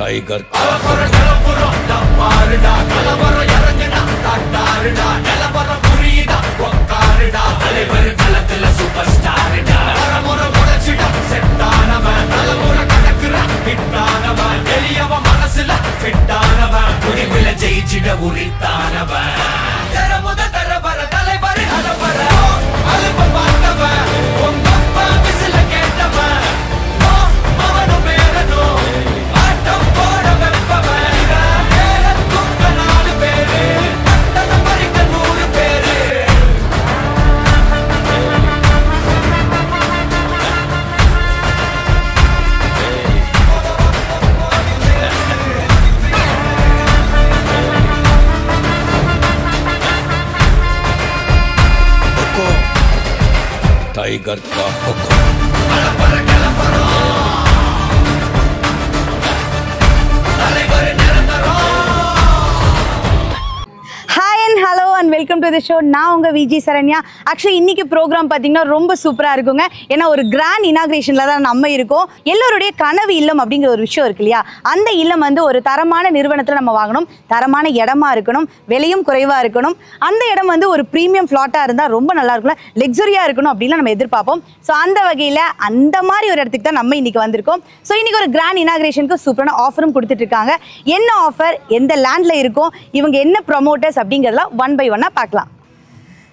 Tiger tiger का हुक्म hello and welcome to the show. நான் உங்கள் விஜி சரண்யா. ஆக்சுவலி இன்னைக்கு ப்ரோக்ராம் பார்த்தீங்கன்னா ரொம்ப சூப்பராக இருக்குங்க. ஏன்னா ஒரு கிராண்ட் இனாக்ரேஷனில் தான் நம்ம இருக்கோம். எல்லோருடைய கனவு இல்லம் அப்படிங்கிற ஒரு விஷயம் இருக்கு இல்லையா, அந்த இல்லம் வந்து ஒரு தரமான நிறுவனத்தில் நம்ம வாங்கணும், தரமான இடமா இருக்கணும், விலையும் குறைவாக இருக்கணும், அந்த இடம் வந்து ஒரு ப்ரீமியம் ஃப்ளாட்டாக இருந்தால் ரொம்ப நல்லா இருக்கணும், லக்ஸரியாக இருக்கணும் அப்படின்லாம் நம்ம எதிர்பார்ப்போம். ஸோ அந்த வகையில் அந்த மாதிரி ஒரு இடத்துக்கு தான் நம்ம இன்னைக்கு வந்திருக்கோம். ஸோ இன்னைக்கு ஒரு கிராண்ட் இனாக்ரேஷனுக்கு சூப்பரான ஆஃபரும் கொடுத்துட்டு இருக்காங்க. என்ன ஆஃபர், எந்த லேண்டில் இருக்கும், இவங்க என்ன ப்ரொமோட்டர்ஸ் அப்படிங்கிறதெல்லாம் ஒன் பை ஒன்னா பார்க்கலாம்.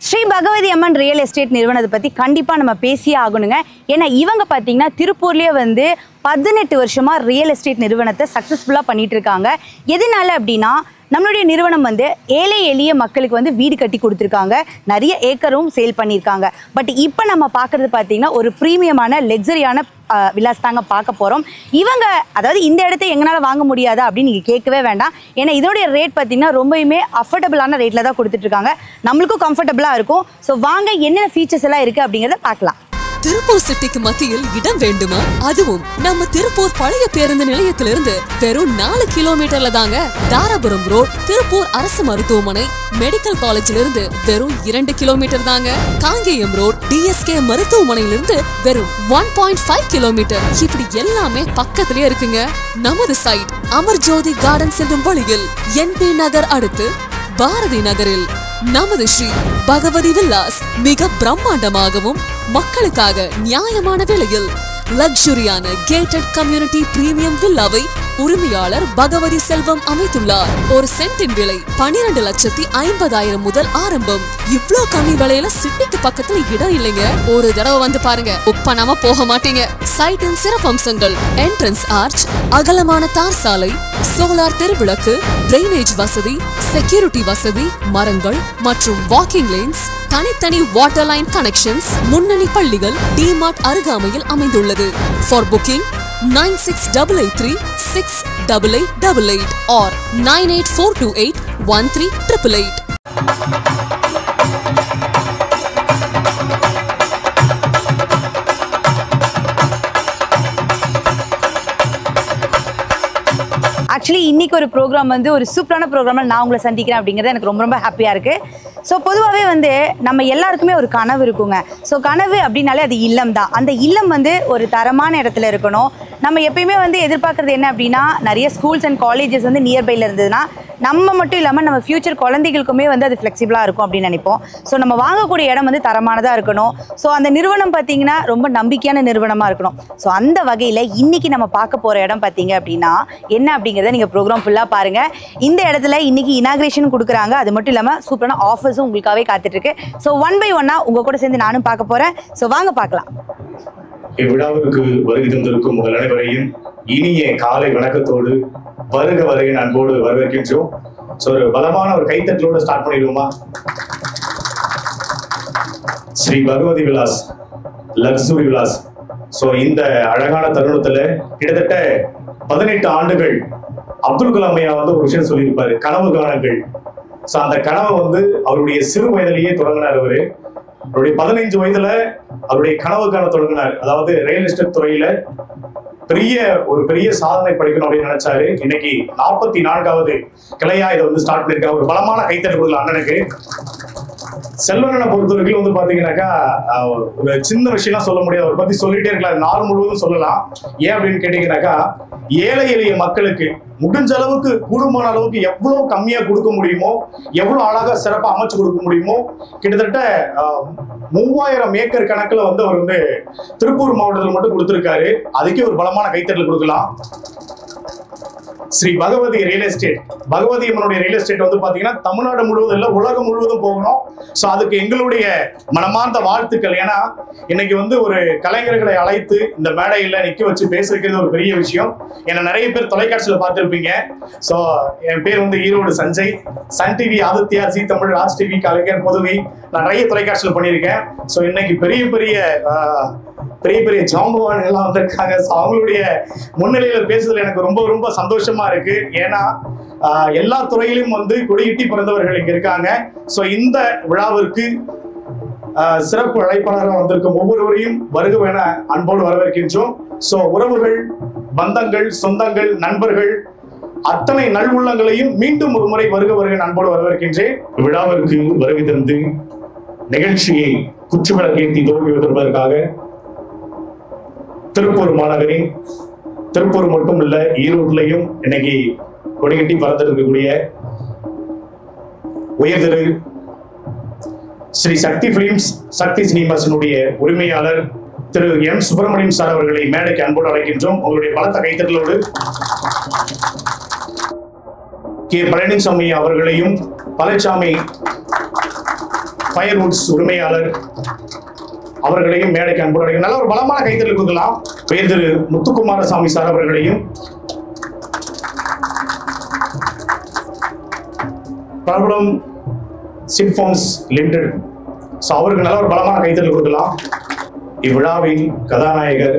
ஸ்ரீ பகவதி அம்மன் ரியல் எஸ்டேட் நிறுவனத்தை பற்றி கண்டிப்பாக நம்ம பேசியே ஆகணுங்க. ஏன்னா இவங்க பார்த்தீங்கன்னா திருப்பூர்லேயே வந்து 18 வருஷமாக ரியல் எஸ்டேட் நிறுவனத்தை சக்ஸஸ்ஃபுல்லாக பண்ணிட்டு இருக்காங்க. எதனால அப்படின்னா நம்மளுடைய நிறுவனம் வந்து ஏழை எளிய மக்களுக்கு வந்து வீடு கட்டி கொடுத்துருக்காங்க, நிறைய ஏக்கரும் சேல் பண்ணியிருக்காங்க. பட் இப்போ நம்ம பார்க்குறது பார்த்தீங்கன்னா ஒரு ப்ரீமியமான லக்ஸரியான விலாஸ் தாங்க பார்க்க போகிறோம். இவங்க அதாவது இந்த இடத்த எங்களால் வாங்க முடியாதா அப்படின்னு நீங்கள் கேட்கவே வேண்டாம். ஏன்னா இதோடைய ரேட் பார்த்தீங்கன்னா ரொம்பவுமே அஃபோர்டபுளான ரேட்டில் தான் கொடுத்துட்ருக்காங்க, நம்மளுக்கும் கம்ஃபர்டபுளாக இருக்கும். ஸோ வாங்க என்னென்ன ஃபீச்சர்ஸ் எல்லாம் இருக்குது அப்படிங்கிறத பார்க்கலாம். திருப்பூர் சிட்டிக்கு மத்தியில் இடம் வேண்டுமா? அதுவும் நம்ம திருப்பூர் பழைய பேருந்து நிலையத்திலிருந்து வெறும் 4 கிலோமீட்டர்ல தாங்க. தாராபுரம் ரோட் திருப்பூர் அரசு மருத்துவமனை மெடிக்கல் காலேஜில இருந்து வெறும் 2 கிலோமீட்டர் தாங்க. காங்கேயம் ரோட் டிஎஸ்கே மருத்துவமனையிலிருந்து வெறும் 1.5 கிலோமீட்டர். இப்படி எல்லாமே பக்கத்திலே இருக்குங்க. நமது சைட் அமர்ஜோதி கார்டன் செல்லும் வழியில் என்பி நகர் அடுத்து பாரதி நகரில் நமது ஸ்ரீ பகவதி வில்லாஸ் மிக பிரம்மாண்டமாகவும் மக்களுக்காக நியாயமான விலையில் லக்ஸுரியான கேட்டட் கம்யூனிட்டி பிரீமியம் வில்லாவை உரிமையாளர் பகவதி செல்வம் அமைத்துள்ளார். ஒரு சென்டின் விலை 12,50,000 முதல் ஆரம்பம். இவ்ளோ கம்மி விலையில சிட்டிக்கு பக்கத்துல இடம் இல்லைங்க. ஒரு தடவை வந்து பாருங்க, புக் பண்ணாம போக மாட்டீங்க. சைட்டின் சிறப்பம்சங்கள்: என்ட்ரன்ஸ் ஆர்ச், அகலமான தார் சாலை, சோலார் தெருவிளக்கு, டிரைனேஜ் வசதி, செக்யூரிட்டி வசதி, மரங்கள் மற்றும் வாக்கிங் லேன்ஸ், தனித்தனி வாட்டர் லைன் கனெக்ஷன்ஸ், முன்னணி பள்ளிகள், டிமார்ட் அருகாமையில் அமைந்துள்ளது. For booking 9683368888 or 98428138888. ஆக்சுவலி இன்னைக்கு ஒரு ப்ரோக்ராம் வந்து ஒரு சூப்பரான ப்ரோக்ராமில் நான் உங்களை சந்திக்கிறேன் அப்படிங்கிறது எனக்கு ரொம்ப ரொம்ப ஹாப்பியாக இருக்குது. ஸோ பொதுவாகவே வந்து நம்ம எல்லாருக்குமே ஒரு கனவு இருக்குங்க. ஸோ கனவு அப்படின்னாலே அது இல்லம் தான். அந்த இல்லம் வந்து ஒரு தரமான இடத்துல இருக்கணும். நம்ம எப்பயுமே வந்து எதிர்பார்க்குறது என்ன அப்படின்னா, நிறைய ஸ்கூல்ஸ் அண்ட் காலேஜஸ் வந்து நியர்பையில் இருந்ததுன்னா நம்ம மட்டும் இல்லாமல் நம்ம ஃப்யூச்சர் குழந்தைகளுக்குமே வந்து அது ஃப்ளெக்சிபிளாக இருக்கும் அப்படின்னு நினைப்போம். ஸோ நம்ம வாங்கக்கூடிய இடம் வந்து தரமானதாக இருக்கணும். ஸோ அந்த நிறுவனம் பார்த்திங்கன்னா ரொம்ப நம்பிக்கையான நிறுவனமாக இருக்கணும். ஸோ அந்த வகையில் இன்றைக்கி நம்ம பார்க்க போகிற இடம் பார்த்திங்க அப்படின்னா என்ன அப்படிங்கிறத நீங்கள் ப்ரோக்ராம் ஃபுல்லாக பாருங்கள். இந்த இடத்துல இன்றைக்கி இனாக்ரேஷன் கொடுக்குறாங்க. அது மட்டும் இல்லாமல் சூப்பரான ஆஃபர்ஸும் உங்களுக்காகவே காத்துட்ருக்கு. ஸோ ஒன் பை ஒன்னாக உங்கள் கூட சேர்ந்து நானும் பார்க்க போகிறேன். ஸோ வாங்க பார்க்கலாம். இவ்விழாவிற்கு வருகை தந்திருக்கும் உங்கள் அனைவரையும் இனிய காலை வணக்கத்தோடு வருக வருகை அன்போடு வரவேற்கின்றோம். ஒரு பலமான ஒரு கைத்தட்டலோடு ஸ்டார்ட் பண்ணிடுவோமா? ஸ்ரீ பகவதி விலாஸ் லக்ஸுரி விலாஸ். இந்த அழகான தருணத்துல கிட்டத்தட்ட 18 ஆண்டுகள் அப்துல் கலாம் ஐயா வந்து ஒரு விஷயம் சொல்லியிருப்பாரு, கனவு காணுங்கள். அந்த கனவை வந்து அவருடைய சிறு வயதிலேயே தொடங்கினார். அவருடைய 15 வயதுல அவருடைய கனவு காண தொடங்கினார். அதாவது ரியல் எஸ்டேட் துறையில பெரிய சாதனை படிக்கணும் அப்படின்னு நினைச்சாரு. இன்னைக்கு 44வது கிளையா இதை வந்து ஸ்டார்ட் பண்ணிருக்காங்க. ஒரு பலமான கைத்தட்டல் கொடுக்கல அண்ணனுக்கு. செல்வனை பொறுத்தவரைக்கும் வந்து பாத்தீங்கன்னாக்கா ஒரு சின்ன விஷயம்லாம் சொல்ல முடியாது. அவரை பத்தி சொல்லிட்டே இருக்கலாம், நாள் முழுவதும் சொல்லலாம். ஏன் அப்படின்னு கேட்டீங்கன்னாக்கா, ஏழை எளிய மக்களுக்கு முடிஞ்ச அளவுக்கு கூடுமான அளவுக்கு எவ்வளவு கம்மியா கொடுக்க முடியுமோ, எவ்வளவு அழகா சிறப்பா அமைச்சு கொடுக்க முடியுமோ, கிட்டத்தட்ட 3000 ஏக்கர் கணக்குல வந்து அவர் வந்து திருப்பூர் மாவட்டத்தில் மட்டும் கொடுத்திருக்காரு. அதுக்கே ஒரு பலமான கைத்தட்டல் கொடுக்கலாம். ஸ்ரீ பகவதி ரியல் எஸ்டேட், பகவதி அம்மனுடைய ரியல் எஸ்டேட் வந்து பாத்தீங்கன்னா தமிழ்நாடு முழுவதும் இல்ல, உலகம் முழுவதும் போகணும். ஸோ அதுக்கு எங்களுடைய மனமார்ந்த வாழ்த்துக்கள். ஏன்னா இன்னைக்கு வந்து ஒரு கலைஞர்களை அழைத்து இந்த மேடையில் நிக்க வச்சு பேச வைக்கிறது ஒரு பெரிய விஷயம். ஏன்னா நிறைய பேர் தொலைக்காட்சியில பார்த்துருப்பீங்க. ஸோ என் பேர் வந்து Erode Sanjay, Sun TV, Aditya, Zee Tamil, Raj TV, Kalaignar, பொதுவி, நான் நிறைய தொலைக்காட்சியில் பண்ணியிருக்கேன். ஸோ இன்னைக்கு பெரிய பெரிய ஜாம்பவான்கள் எல்லாம் வந்திருக்காங்க. ஸோ அவங்களுடைய முன்னிலையில பேசுறதுல எனக்கு ரொம்ப ரொம்ப சந்தோஷமா இருக்கு. ஏன்னா எல்லா துறையிலும் வந்து கொடியிட்டி பிறந்தவர்கள் இங்க இருக்காங்க. ஸோ இந்த விழாவிற்கு சிறப்பு அழைப்பாளராக வந்திருக்கும் ஒவ்வொருவரையும் வருகவென அன்போடு வரவேற்கின்றோம். ஸோ உறவுகள், பந்தங்கள், சொந்தங்கள், நண்பர்கள், அத்தனை நல்வுள்ளங்களையும் மீண்டும் ஒரு முறை வருக அன்போடு வரவேற்கின்றேன். விழாவிற்கு வருகை தந்து நிகழ்ச்சியை குற்றுவிளக்கேற்றி துவக்கி வருவதற்காக திருப்பூர் மாநகரின், திருப்பூர் மட்டும் இல்ல ஈரோட்லையும் இன்னைக்கு கொடிகட்டி பறந்திருக்கக்கூடிய உயர் திரு ஸ்ரீ சக்தி பிலிம்ஸ், சக்தி சினிமாஸினுடைய உரிமையாளர் திரு எம் சுப்பிரமணியம் சார் அவர்களை மேடைக்கு அன்போடு அழைக்கின்றோம். உங்களுடைய பலத்த கைத்தட்டலோடு கே பழனிசாமி அவர்களையும், பழனிசாமி ஃபயர்வுட்ஸ் உரிமையாளர் அவர்களையும் மேடைக்கு அன்போடு அழைக்கும். நல்ல ஒரு பலமான கைத்தட்டல் கொடுக்கலாம். உயர் திரு முத்துக்குமாரசாமி சார் அவர்களையும், பிரபலம் சிட்ஃபோன்ஸ் லிமிடெட், அவருக்கு நல்ல ஒரு பலமான கைத்தட்டல் கொடுக்கலாம். இவ்விழாவின் கதாநாயகர்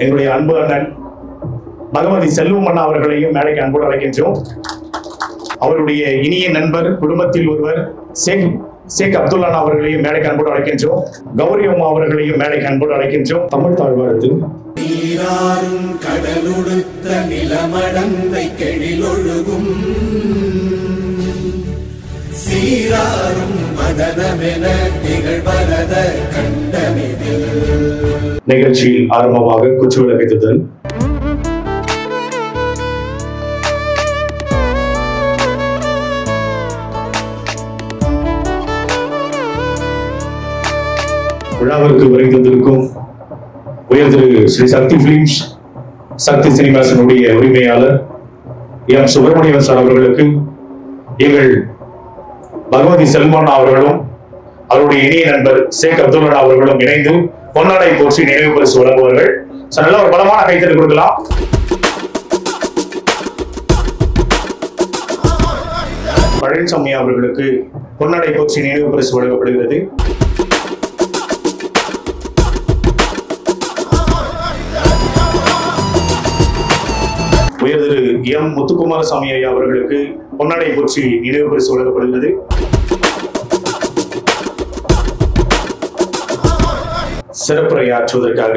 எங்களுடைய அன்பு அண்ணன் பகவதி செல்வம் அண்ணா அவர்களையும் மேடைக்கு அன்போடு அழைக்கின்றோம். அவருடைய இனிய நண்பர், குடும்பத்தில் ஒருவர் ஷேக் அப்துல்லா அவர்களையும் மேடைக்கு அன்போடு அழைக்கின்றோம். கௌரி அம்மா அவர்களையும் மேடைக்கு அன்போடு அழைக்கின்றோம். தமிழ் தாழ்வாரத்து நீராறும் கடலுடுத்த நிலமடந்தை கெழிலொழுகும் சீராரும் மதனமென திகழ்வரத கண்டமிதில். நிகழ்ச்சியில் ஆரம்பமாக குச்சுவிளக்கேற்றுதல். விழாவிற்கு வருகை தந்திருக்கும் உயர் திரு ஸ்ரீ சக்தி பிலிம்ஸ், சக்தி சினிமாஸினுடைய உரிமையாளர் எம் சுப்பிரமணியன் சார் அவர்களுக்கு எங்கள் பகவதி செல்வன் அவர்களும் அவருடைய இனிய நண்பர் ஷேக் அப்துல்லா அவர்களும் இணைந்து பொன்னாடை போற்றி நினைவு பரிசு வழங்குவார்கள். நல்ல ஒரு பலமான கைத்தட்டல் கொடுக்கலாம். பழனிசாமி அவர்களுக்கு பொன்னாடை போற்றி நினைவு பரிசு வழங்கப்படுகிறது. உயர் திரு எம் முத்துக்குமாரசாமி ஐயா அவர்களுக்கு பொன்னாடை போற்றி நினைவு பரிசு வழங்கப்படுகிறது. சிறப்புரையாற்றுவதற்காக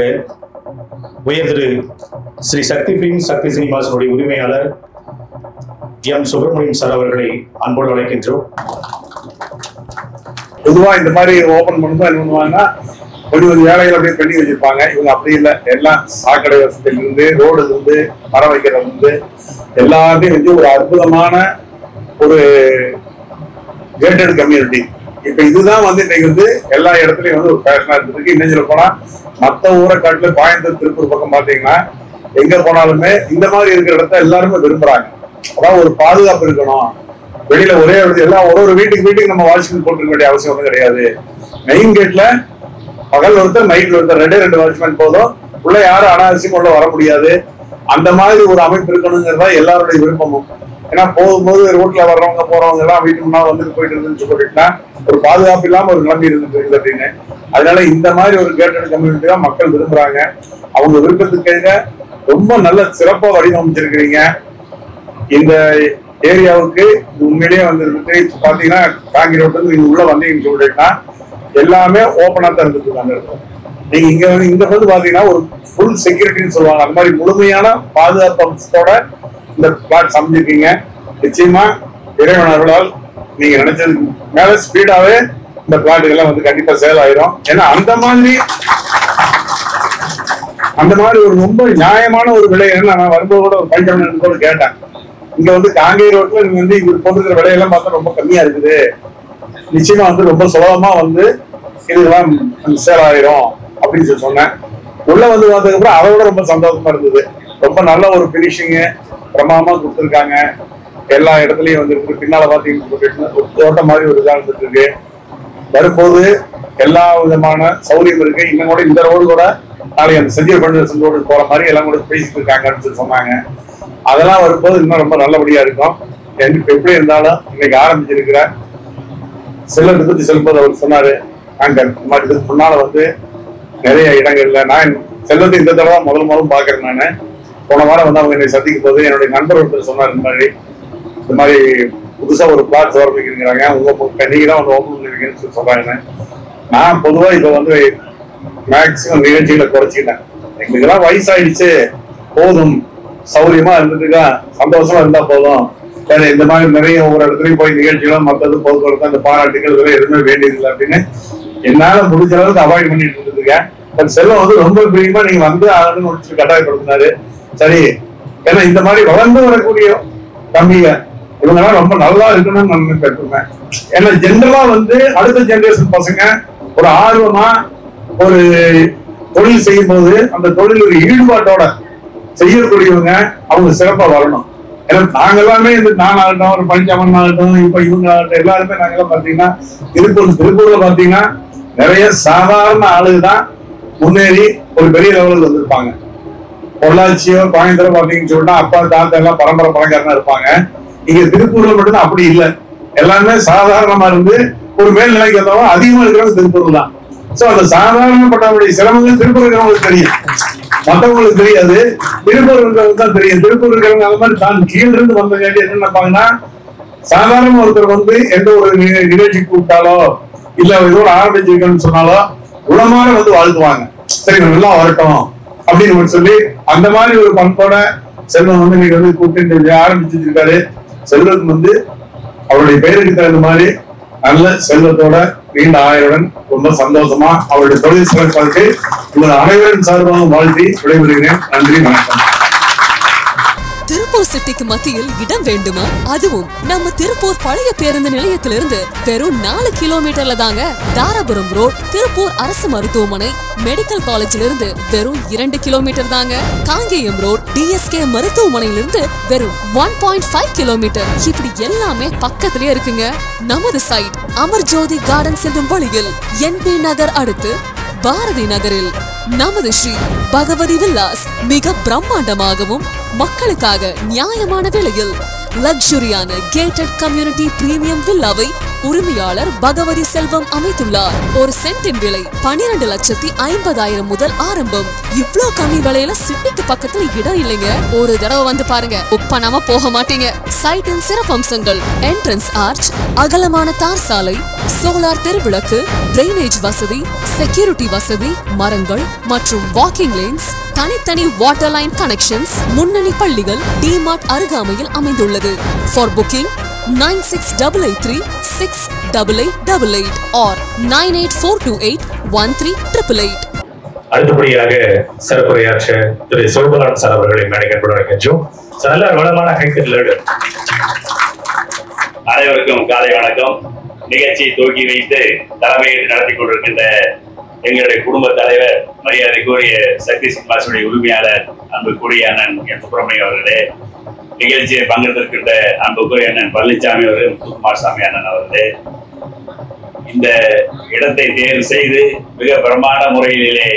உயர் திரு ஸ்ரீ சக்தி பிலிம்ஸ், சக்தி சினிமாஸினுடைய உரிமையாளர் எம் சுப்பிரமணியம் சார் அவர்களை அன்போடு அழைக்கின்றோம். பொதுவா இந்த மாதிரி ஓபன் பண்ணும்போது என்ன பண்ணுவாங்கன்னா, கொஞ்சம் வேலைகள் அப்படியே பண்ணி வச்சிருப்பாங்க. இவங்க அப்படி இல்லை, எல்லாம் சாக்கடை வசதியில இருந்து, ரோடுல இருந்து, மரம் வைக்கிறதுல இருந்து எல்லாத்தையும் வந்து ஒரு அற்புதமான ஒரு கேட்டட் கம்யூனிட்டி. இப்ப இதுதான் வந்து இன்னைக்கு வந்து எல்லா இடத்துலயும் வந்து ஒரு ஃபேஷனா இருக்கு. இன்னும் சொல்ல போனா மற்ற ஊரை காட்டுல கோயம்புத்தூர், திருப்பூர் பக்கம் பாத்தீங்கன்னா எங்க போனாலுமே இந்த மாதிரி இருக்கிற இடத்த எல்லாருமே விரும்புறாங்க. அதாவது ஒரு பாதுகாப்பு இருக்கணும். வெளியில ஒரே எல்லாம் ஒரு வீட்டுக்கு நம்ம வாட்ச்மேன் போட்டுக்க வேண்டிய அவசியம் ஒன்றும் கிடையாது. மெயின் கேட்ல பகல் ஒருத்தர், நைட்ல ஒருத்தர், ரெண்டு வாட்ச்மேன் போதும். உள்ள யாரும் அனாவசியம் உள்ள வர முடியாது. அந்த மாதிரி ஒரு அமைப்பு இருக்கணுங்கிறதா எல்லாருடைய விருப்பமும். ஏன்னா போகும்போது ரோட்ல வர்றவங்க போறவங்க எல்லாம் வீட்டு முன்னாள் வந்து போயிட்டு இருந்துன்னு சொல்லிட்டுனா ஒரு பாதுகாப்பு இல்லாம ஒரு நிலைமை இருந்துட்டு இருக்குது அப்படின்னு. அதனால இந்த மாதிரி ஒரு கேட்டட் கம்யூனிட்டி தான் மக்கள் விரும்புறாங்க. அவங்க விருப்பத்துக்காக ரொம்ப நல்ல சிறப்பா வடிவமைச்சிருக்கிறீங்க. இந்த ஏரியாவுக்கு உண்மையிலேயே வந்து பாத்தீங்கன்னா காங்கி ரோட்ல நீங்க உள்ள வந்தீங்கன்னு சொல்லிட்டுனா எல்லாமே ஓப்பனா தான் இருந்துட்டு அந்த இடத்துல. நீங்க இங்க வந்து பாத்தீங்கன்னா ஒரு ஃபுல் செக்யூரிட்டின்னு சொல்லுவாங்க, அந்த மாதிரி முழுமையான பாதுகாப்பு அம்சத்தோட இந்த பிளாட் சமைச்சிருக்கீங்க. நிச்சயமா இறைவனர்களால் நீங்க நினைச்சதுக்கு மேல ஸ்பீடாவே இந்த பிளாட்டுகள்லாம் வந்து கண்டிப்பா சேல் ஆயிரும். ஏன்னா அந்த மாதிரி ஒரு ரொம்ப நியாயமான ஒரு விலை. நான் வரும்போது கூட ஒரு பஞ்சமன் கூட கேட்டேன், இங்க வந்து காங்கேய ரோட்ல நீங்க வந்து இங்க போட்டுக்கிற விலையெல்லாம் பார்த்தா ரொம்ப கம்மியா இருக்குது, நிச்சயமா வந்து ரொம்ப சுலபமா வந்து இதெல்லாம் சேல் ஆயிரும் அப்படின்னு சொல்லி சொன்னேன். உள்ள வந்து வந்ததுக்கு அப்புறம் அதை விட ரொம்ப சந்தோஷமா இருந்தது. ரொம்ப நல்ல ஒரு பினிஷிங்கு பிரமாதமா கொடுத்துருக்காங்க. எல்லா இடத்துலயும் வந்து பின்னால பாத்தீங்கன்னா ஒரு தோட்டம் மாதிரி ஒரு இதா இருந்துட்டு இருக்கு. வரும்போது எல்லா விதமான சௌகரியம் இருக்கு. இன்னும் கூட இந்த ரோடு கூட நாளைக்கு அந்த செஞ்சர் பண்டேஷன் ரோடு போற மாதிரி எல்லாம் கூட பேசிட்டு இருக்காங்கன்னு சொல்லி சொன்னாங்க. அதெல்லாம் வரும்போது இன்னும் ரொம்ப நல்லபடியா இருக்கும். எப்படி இருந்தாலும் இன்னைக்கு ஆரம்பிச்சிருக்கிற செல்லத்தை பத்தி சொல்லும்போது அவர் சொன்னாரு, நாங்க இந்த மாதிரி இதுக்கு முன்னால வந்து நிறைய இடங்கள்ல நான் செல்லத்தை இந்த தடவை முதல் பாக்குறேன். நானு போன வாரம் வந்து அவங்க என்னை சந்திக்கும் போது என்னுடைய நண்பர் ஒருத்தர் சொன்னார், இந்த மாதிரி புதுசா ஒரு பிளாட் ஆரம்பிக்கிறாங்க, நீங்க தான் வந்து ஓப்பன் பண்ணிருக்கீங்கன்னு சொல்லி சொல்றாங்க. நான் பொதுவா இப்ப வந்து மேக்சிமம் நிகழ்ச்சிகளை குறைச்சிக்கிட்டேன். எங்களுக்கெல்லாம் வயசாயிடுச்சு, போதும் சௌரியமா இருந்துட்டுக்கா சந்தோஷமா இருந்தா போதும், வேற இந்த மாதிரி நிறைய ஒவ்வொரு இடத்துலயும் போய் நிகழ்ச்சிகளும் மற்றது போக்குவரத்து அந்த பாராட்டுகள் இதெல்லாம் எதுவுமே வேண்டியதில்லை அப்படின்னு என்னால முடிஞ்ச அளவுக்கு அவாய்ட் பண்ணிட்டு இருந்துருக்கேன். பட் செல்வம் வந்து ரொம்ப பிரியமா நீங்க வந்து ஆகணும்னு முடிச்சு கட்டாயப்படுத்தினாரு. சரி, ஏன்னா இந்த மாதிரி வளர்ந்து வரக்கூடிய தம்பிங்க இவங்கெல்லாம் ரொம்ப நல்லா இருக்கணும்னு நான் கேட்டுருந்தேன். ஏன்னா ஜென்ரலா வந்து அடுத்த ஜெனரேஷன் பசங்க ஒரு ஆர்வமா ஒரு தொழில் செய்யும் போது அந்த தொழில் ஒரு ஈடுபாட்டோட செய்யக்கூடியவங்க அவங்க சிறப்பா வரணும். ஏன்னா நாங்க எல்லாமே இந்த நான் ஆகட்டும், ஒரு பஞ்சாமன் ஆகட்டும், இப்ப இவங்க ஆகட்டும், எல்லாருமே நாங்கெல்லாம் பாத்தீங்கன்னா திருப்பூர்ல பாத்தீங்கன்னா நிறைய சாதாரண ஆளுதான் முன்னேறி ஒரு பெரிய லெவலுக்கு வந்திருப்பாங்க. பொள்ளாச்சியோ கோயம்புத்தூரோ பாத்தீங்கன்னு சொல்லிட்டா அப்பா தாத்தா எல்லாம் பரம்பரை பணக்காரனா இருப்பாங்க. இங்க திருப்பூர்ல மட்டும்தான் அப்படி இல்லை. எல்லாமே சாதாரணமா இருந்து ஒரு மேல்நிலைக்கு வந்தவங்க அதிகமா இருக்கிறவங்க திருப்பூர் தான். சோ அந்த சாதாரணப்பட்டவங்களுடைய சிரமங்கள் திருப்பூர் இருக்கிறவங்களுக்கு தெரியும், மற்றவங்களுக்கு தெரியாது. திருப்பூர் இருக்கிறவங்க தான் தெரியும். திருப்பூர் இருக்கிறவங்க அந்த மாதிரி தான் கீழ இருந்து வந்த கேட்டு என்ன நினைப்பாங்கன்னா, சாதாரண ஒருத்தர் வந்து எந்த ஒரு நிகழ்ச்சி கூப்பிட்டாலோ இல்ல இதோட ஆரம்பிச்சிருக்கேன்னு சொன்னாலோ உளமான வந்து வாழ்த்துவாங்க. சரி நல்லா வரட்டும் அப்படின்னு சொல்லி அந்த மாதிரி ஒரு பண்போட செல்வம் வந்து இன்னைக்கு வந்து கூப்பிட்டு ஆரம்பிச்சிருக்காரு. செல்வம் வந்து அவருடைய பெயருக்கு தகுந்த மாதிரி நல்ல செல்வத்தோட நீண்ட ஆயுளுடன் ரொம்ப சந்தோஷமா அவருடைய தொழில் சிறப்பாக உங்கள் அனைவரின் சார்பாக வாழ்த்தி விடைபெறுகிறேன். நன்றி, வணக்கம். திருப்பூர் சிட்டிக்கு மத்தியில் இடம் வேண்டுமா? அதுவும் நம்ம திருப்பூர் பழைய பேருந்து நிலையத்திலிருந்து வெறும் 4 கிலோமீட்டர்ல தாங்க தாராபுரம் ரோட் திருப்பூர் அரசு மருத்துவமனை, மெடிக்கல் காலேஜ்ல இருந்து வெறும் 2 கிலோமீட்டர் தாங்க காங்கேயம் ரோட் டிஎஸ்கே மருத்துவமனையிலிருந்து வெறும் 1.5 கிலோமீட்டர். இப்படி எல்லாமே பக்கத்திலே இருக்குங்க. நமது சைட் அமர்ஜோதி கார்டன் செல்லும் வழியில் என்பி நகர் அடுத்து பாரதி நகரில் நமது ஸ்ரீ பகவதி வில்லாஸ் மிக பிரம்மாண்டமாகவும் மக்களுக்காக நியாயமான விலையில் லக்ஸுரியான கேட்டட் கம்யூனிட்டி பிரீமியம் வில்லாவை உரிமையாளர் பகவதி செல்வம் அமைத்துள்ளார். ஒரு சென்டின் விலை 12,50,000 முதல் ஆரம்பம். இவ்ளோ கம்மி விலையில சிட்டிக்கு பக்கத்துல இடம் இல்லைங்க. ஒரு தடவை வந்து பாருங்க, புக் பண்ணாம போக மாட்டீங்க. சைட்டின் சிறப்பம்சங்கள் என்ட்ரன்ஸ் ஆர்ச், அகலமான தார் சாலை, சோலார் தெருவிளக்கு, டிரைனேஜ் வசதி, செக்யூரிட்டி வசதி, மரங்கள் மற்றும் வாக்கிங் லேன்ஸ், தனித்தனி வாட்டர் லைன் கனெக்ஷன்ஸ், முன்னணி பள்ளிகள், டிமார்ட் அருகாமையில் அமைந்துள்ளது. For booking 9688368888 or 984281388. அடுத்தபடியாக சிறப்புரையாற்ற திரு சோபரான் சார் அவர்களை மேடைக்கப்பட வைக்கின்றோம். நல்ல வளமான கைத்தட்டலோடு அனைவருக்கும் காலை வணக்கம். நிகழ்ச்சியை துவக்கி வைத்து தலைமையேற்று நடத்தி கொண்டிருக்கின்ற எங்களுடைய குடும்ப தலைவர் மரியாதைக்குரிய சக்தி சினிமாசுடைய உரிமையாளர் அன்புக்குரிய அண்ணன் என் சுப்பிரமணியம் அவர்களே, நிகழ்ச்சியை பங்கெடுத்திருக்கின்ற அன்புக்குரிய அண்ணன் பழனிசாமி அவர்கள், முத்துக்குமார் சாமி அண்ணன் அவர்களே, இந்த இடத்தை தேர்வு செய்து மிக பிரமாண்ட முறையிலே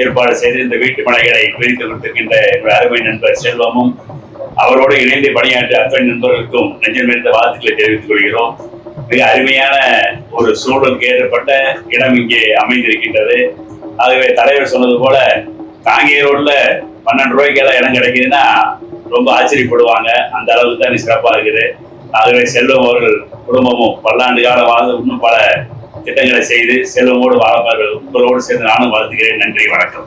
ஏற்பாடு செய்து இந்த வீட்டு மனைகளை பிரித்து கொடுத்திருக்கின்ற என்னுடைய அருமை நண்பர் செல்வமும் அவரோடு இணைந்து பணியாற்றிய அத்தனை நண்பர்களுக்கும் நெஞ்சமிருந்த வாழ்த்துக்களை தெரிவித்துக் கொள்கிறோம். மிக அருமையான ஒரு சூழலுக்கு ஏற்பட்ட இடம் இங்கே அமைந்திருக்கின்றது. ஆகவே தலைவர் சொன்னது போல காங்கேய ரோட்ல 12 ரூபாய்க்கு இடம் கிடைக்குதுன்னா ரொம்ப ஆச்சரியப்படுவாங்க. அந்த அளவுக்கு தான் சிறப்பா இருக்குது. ஆகவே செல்வம் அவர்கள் குடும்பமும் பல்லாண்டு காலம் வாழ்ந்து இன்னும் பல திட்டங்களை செய்து செல்வமோடு வாழப்பார்கள். உங்களோடு சேர்ந்து நானும் வாழ்த்துகிறேன். நன்றி, வணக்கம்.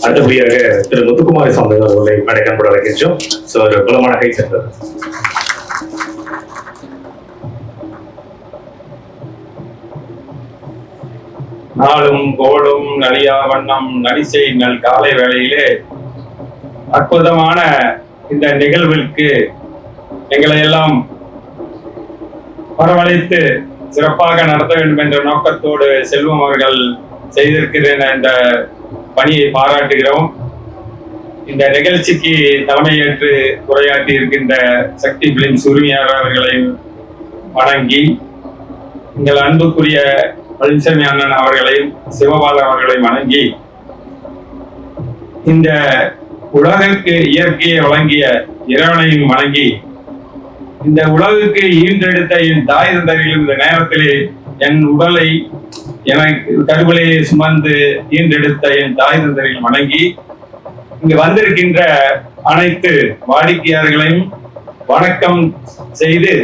அடுத்தபடியாக திரு முத்துக்குமார் சாமி அவர்களை மேடைக்கப்பட வைக்கின்றோம். குலமான கை சென்றது. நாளும் கோடும் நலியா வண்ணம் நலிசை நல் காலை வேளையிலே அற்புதமான இந்த நிகழ்விற்கு எங்களை எல்லாம் வரவழைத்து சிறப்பாக நடத்த வேண்டும் என்ற நோக்கத்தோடு செல்வம் அவர்கள் செய்திருக்கிற இந்த பணியை பாராட்டுகிறோம். இந்த நிகழ்ச்சிக்கு தலைமையேற்று உரையாற்றி இருக்கின்ற சக்தி பிலிம்ஸ் உரிமையாளர் அவர்களை வணங்கி, எங்கள் அன்புக்குரிய பழனிசாமி அண்ணன் அவர்களையும் சிவபாலன் அவர்களையும் வணங்கி, இந்த உலகிற்கு இயற்கையை வழங்கிய இறைவனையும் வணங்கி, இந்த உலகுக்கு ஈன்றெடுத்த என் தாய் தந்தையும் இந்த நேரத்திலே என் உடலை எனக்கு கருவிலையை சுமந்து ஈன்றெடுத்த என் தாய் தந்தையும் வணங்கி, இங்கு வந்திருக்கின்ற அனைத்து வாடிக்கையாளர்களையும் வணக்கம் செய்து,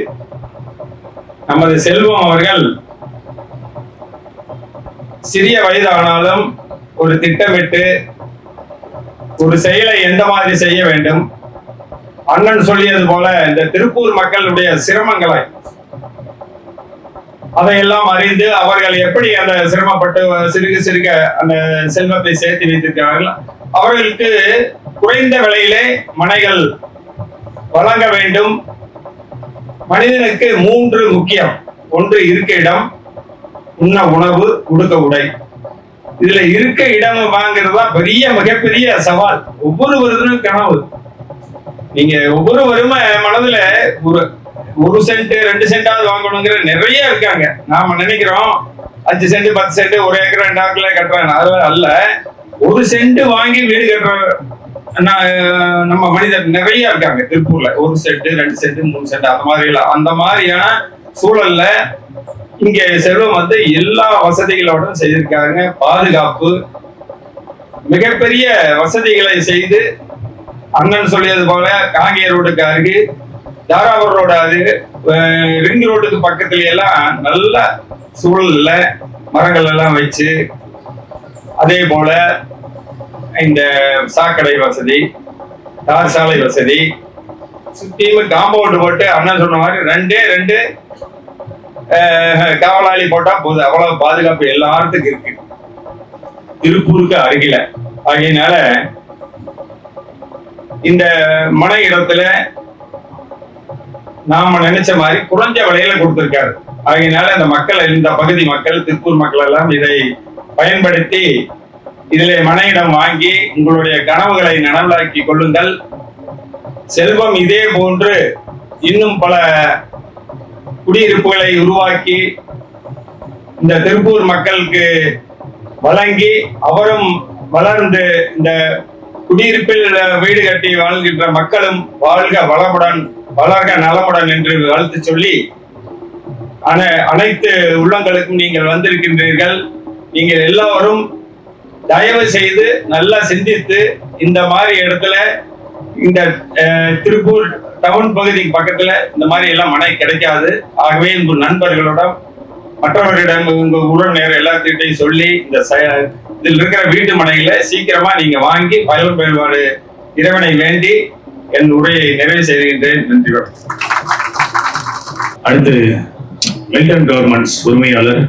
நமது செல்வம் அவர்கள் சிறிய வயதானாலும் ஒரு திட்டமிட்டு ஒரு செயலை எந்த மாதிரி செய்ய வேண்டும், அண்ணன் சொல்லியது போல இந்த திருப்பூர் மக்களுடைய சிரமங்களை அதையெல்லாம் அறிந்து அவர்கள் எப்படி அந்த சிரமப்பட்டு சிறுக சிறுக அந்த செல்வத்தை சேர்த்து வைத்திருக்கிறார்கள், அவர்களுக்கு குறைந்த விலையிலே மனைகள் வழங்க வேண்டும். மனிதனுக்கு 3 முக்கியம். ஒன்று இருக்க இடம், உண்ண உணவு, உடுக்க உடை. இதுல இருக்க இடம் வாங்குறதா மிகப்பெரிய சவால். ஒவ்வொருவரும் கனவு. நீங்க ஒவ்வொருவரும் மனதுல ஒரு சென்ட் 2 சென்டாவது வாங்கணுங்கிற நிறைய இருக்காங்க. நாம நினைக்கிறோம் 5 சென்ட் 10 சென்ட் 1 ஏக்கர் 2 ஏக்கர்ல கட்டுறாங்க. அதெல்லாம் அல்ல. 1 சென்ட் வாங்கி வீடு கட்டுற நம்ம மனிதர் நிறைய இருக்காங்க திருப்பூர்ல. 1 சென்ட் 2 சென்ட் 3 சென்ட் அந்த மாதிரியான சூழல்ல இங்க செல்வம் வந்து எல்லா வசதிகளோட செய்திருக்காங்க. பாதுகாப்பு, மிகப்பெரிய வசதிகளை செய்து, அண்ணன் சொல்லியது போல காங்கேய ரோடுக்கு அருகே, தாராபுரம் ரோடு அருகே, ரிங் ரோடுக்கு பக்கத்துல எல்லாம் நல்ல சூழல்ல மரங்கள் எல்லாம் வச்சு, அதே போல இந்த சாக்கடை வசதி, தார் சாலை வசதி, சுத்தியும் காம்பவுண்ட் போட்டு அண்ணன் சொன்ன மாதிரி 2 காவலாளி போட்டா போதும். அவ்வளவு பாதுகாப்பு எல்லாத்துக்கும் இருக்கு திருப்பூருக்கு அருகில. ஆகையினால இந்த மனை இடத்துல நாம நினைச்ச மாதிரி குறைஞ்ச விலையில கொடுத்திருக்காரு. ஆகையினால இந்த மக்கள், இந்த பகுதி மக்கள், திருப்பூர் மக்கள் எல்லாம் இதை பயன்படுத்தி இதிலே மனையிடம் வாங்கி உங்களுடைய கனவுகளை நனவாக்கி கொள்ளுங்கள். செல்வம் இதே போன்று இன்னும் பல குடியிருப்புகளை உருவாக்கி இந்த திருப்பூர் மக்களுக்கு வழங்கி, அவரும் வளர்ந்து இந்த குடியிருப்பில் வீடு கட்டி வாழ்கின்ற மக்களும் வாழ்க வளமுடன், வளர்க நலமுடன் என்று வாழ்த்து சொல்லி, அனைத்து உள்ளங்களுக்கும் நீங்கள் வந்திருக்கின்றீர்கள். நீங்கள் எல்லோரும் தயவு செய்து நல்லா சிந்தித்து, இந்த மாதிரி இடத்துல, இந்த திருப்பூர் டவுன் பகுதிக்கு பக்கத்துல இந்த மாதிரி எல்லாம் மனை கிடைக்காது. ஆகவே உங்கள் நண்பர்களிடம், மற்றவர்களிடம், உங்க உறவினர் எல்லாத்திட்டையும் சொல்லி இந்த இதில் இருக்கிற வீட்டு மனைகளை சீக்கிரமா நீங்க வாங்கி பயன் பெறுவாரு இறைவனை வேண்டி என் உரையை நிறைவு செய்கின்றேன். நன்றி. அடுத்து மில்டன் கவர்மெண்ட்ஸ் உரிமையாளர்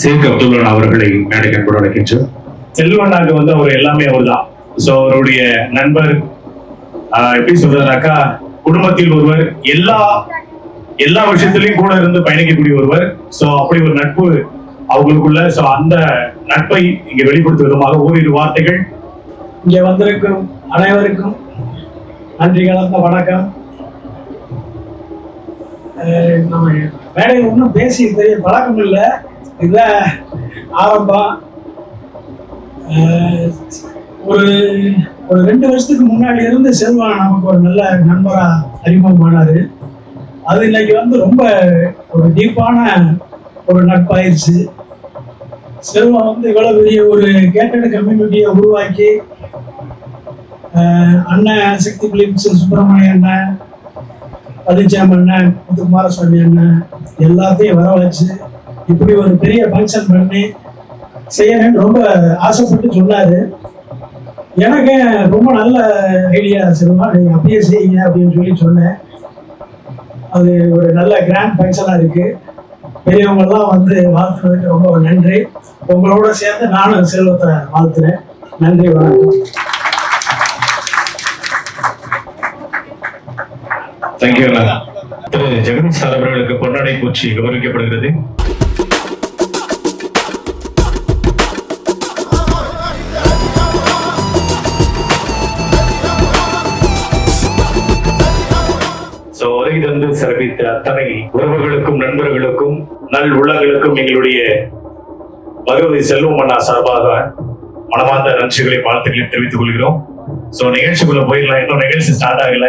ஷேக் அப்துல்லா அவர்களை மேடைக்கு அன்போடு அழைக்கின்றோம். செல்வண்ணாக்கு வந்து அவர் எல்லாமே அவர் தான். ஸோ அவருடைய நண்பர், எப்படி சொல்றதுனாக்கா, குடும்பத்தில் ஒருவர், எல்லா விஷயத்திலையும் கூட இருந்து பயணிக்கக்கூடிய ஒருவர். ஸோ அப்படி ஒரு நட்பு அவங்களுக்குள்ள. ஸோ அந்த நட்பை இங்க வெளிப்படுத்தும் விதமாக ஓரிரு வார்த்தைகள். இங்கே வந்திருக்கும் அனைவருக்கும் நன்றி கலந்த வணக்கம். நம்ம மேடையில் ஒன்றும் பேசி தெரிய பழக்கம் இல்லை, இதுதான் ஆரம்பம். ஒரு 2 வருஷத்துக்கு முன்னாடி இருந்து செல்வம் நமக்கு ஒரு நல்ல நண்பரா அறிமுகமானாரு. அது இன்னைக்கு வந்து ரொம்ப ஒரு டீப்பான ஒரு நட்பாயிருச்சு. செல்வம் வந்து இவ்வளவு பெரிய ஒரு கேட்டட் கம்யூனிட்டியை உருவாக்கி, அண்ணன் சக்தி பிலிம்ஸ் சுப்பிரமணிய அண்ணன், பழனிசாமி அண்ணன், முத்துக்குமாரசுவாமி அண்ணன் எல்லாத்தையும் வரவழைச்சு இப்படி ஒரு பெரிய ஃபங்க்ஷன் பண்ணி செய்யணும்னு ரொம்ப ஆசைப்பட்டு சொன்னாரு. எனக்கு ரொம்ப நல்ல ஐடியா செல்வா, நீங்க அப்படியே செய்யுங்க அப்படின்னு சொல்லி சொன்னேன். அது ஒரு நல்ல கிராண்ட் ஃபங்க்ஷனா இருக்கு. பெரியவங்கெல்லாம் வந்து வாழ்த்துறதுக்கு ரொம்ப நன்றி. உங்களோட சேர்ந்து நானும் செல்வத்தை வாழ்த்துறேன். நன்றி, வணக்கம். தேங்க்யூ. திரு ஜெகதீஷ் சார் அவர்களுக்கு பொன்னாடை பூச்சி கௌரவிக்கப்படுகிறது. சிறப்பித்த அத்தனை உறவுகளுக்கும் நண்பர்களுக்கும் நல் உள்ளங்களுக்கும் எங்களுடைய பகவதி செல்வம் அண்ணா சார்பாக மனமார்ந்த நன்றிகளை வாழ்த்துக்களை தெரிவித்துக் கொள்கிறோம். நிகழ்ச்சிக்குள்ள போயிடலாம். இன்னும் நிகழ்ச்சி ஸ்டார்ட் ஆகல.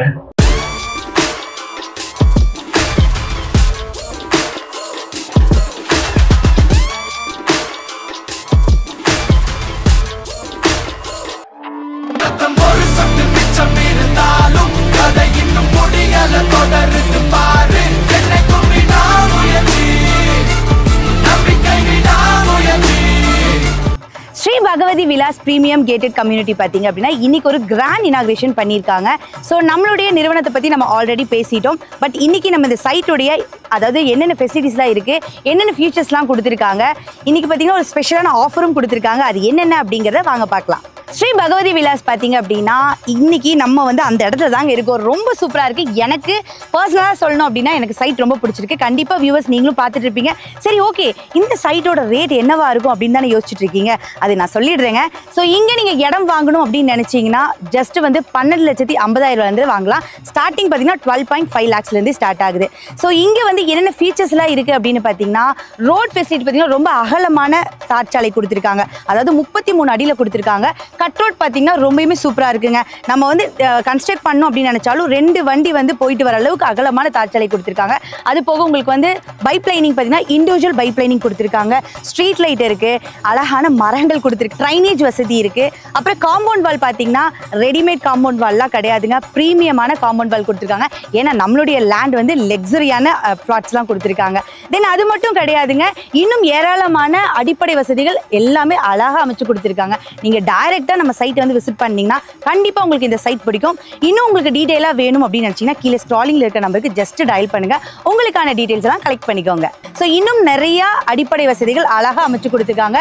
Sri Bhagavathi Vilas premium gated community பார்த்தீங்க அப்படின்னா இன்னைக்கு ஒரு கிராண்ட் இனாகிரேஷன் பண்ணியிருக்காங்க. ஸோ நம்மளுடைய நிறுவனத்தை பற்றி நம்ம ஆல்ரெடி பேசிட்டோம். பட் இன்னைக்கு நம்ம இந்த சைட்டோடைய அதாவது என்னென்ன ஃபெசிலிட்டிஸ்லாம் இருக்குது, என்னென்ன ஃபியூச்சர்ஸ்லாம் கொடுத்துருக்காங்க, இன்னைக்கு பார்த்தீங்கன்னா ஒரு ஸ்பெஷலான ஆஃபரும் கொடுத்துருக்காங்க. அது என்னென்ன அப்படிங்கிறத வாங்க பார்க்கலாம். ஸ்ரீ பகவதி விலாஸ் பார்த்தீங்க அப்படின்னா இன்னைக்கு நம்ம வந்து அந்த இடத்துல தாங்க இருக்கோம். ரொம்ப சூப்பராக இருக்குது. எனக்கு பர்சனலாக சொல்லணும் அப்படின்னா எனக்கு சைட் ரொம்ப பிடிச்சிருக்கு. கண்டிப்பாக வியூவர்ஸ் நீங்களும் பார்த்துட்டு இருப்பீங்க. சரி, ஓகே, இந்த சைட்டோட ரேட் என்னவா இருக்கும் அப்படின்னு தானே யோசிச்சுட்டு இருக்கீங்க. அது நான் சொல்லிடுறேங்க. ஸோ இங்கே நீங்கள் இடம் வாங்கணும் அப்படின்னு நினச்சிங்கன்னா ஜஸ்ட் வந்து 12,50,000 வாங்கலாம். ஸ்டார்டிங் பார்த்தீங்கன்னா 12.5 lakhsலேருந்து ஸ்டார்ட் ஆகுது. ஸோ இங்கே வந்து என்னென்ன ஃபீச்சர்ஸ்லாம் இருக்குது அப்படின்னு பார்த்தீங்கன்னா ரோட் ஃபெசிலிட்டி பார்த்தீங்கன்னா ரொம்ப அகலமான தார்ச்சாலை கொடுத்துருக்காங்க. அதாவது 33 அடியில் கொடுத்துருக்காங்க. கட் ரோட் பார்த்தீங்கன்னா ரொம்பவுமே சூப்பராக இருக்குங்க. நம்ம வந்து கன்ஸ்ட்ரக்ட் பண்ணோம் அப்படின்னு நினச்சாலும் 2 வண்டி வந்து போயிட்டு வர அளவுக்கு அகலமான தார்ச்சாலை கொடுத்துருக்காங்க. அது போக உங்களுக்கு வந்து பைப் லைனிங் பார்த்தீங்கன்னா இண்டிவிஜுவல் பைப் லைனிங் கொடுத்துருக்காங்க. ஸ்ட்ரீட் லைட் இருக்குது, அழகான மரங்கள் கொடுத்துருக்கு, ட்ரைனேஜ் வசதி இருக்குது. அப்புறம் காம்பவுண்ட் வால் பார்த்தீங்கன்னா ரெடிமேட் காம்பவுண்ட் வால்லாம் கிடையாதுங்க, ப்ரீமியமான காம்பவுண்ட் வால் கொடுத்துருக்காங்க. ஏன்னா நம்மளுடைய லேண்ட் வந்து லக்ஸரியான ப்ளாட்ஸ்லாம் கொடுத்துருக்காங்க. தென் அது மட்டும் கிடையாதுங்க, இன்னும் ஏராளமான அடிப்படை வசதிகள் எல்லாமே அழகாக அமைச்சு கொடுத்துருக்காங்க. நீங்கள் டைரக்டாக நம்ம சைட்டை வந்து விசிட் பண்ணீங்கன்னா கண்டிப்பாக உங்களுக்கு இந்த சைட் பிடிக்கும். இன்னும் உங்களுக்கு டீட்டெயிலாக வேணும் அப்படின்னு நினச்சிங்கன்னா கீழே ஸ்க்ராலிங்கில் இருக்க நம்பருக்கு ஜஸ்ட் டயல் பண்ணுங்கள், உங்களுக்கான டீட்டெயில்ஸ் எல்லாம் கலெக்ட் பண்ணிக்கோங்க. ஸோ இன்னும் நிறையா அடிப்படை வசதிகள் அழகாக அமைச்சு கொடுத்துருக்காங்க.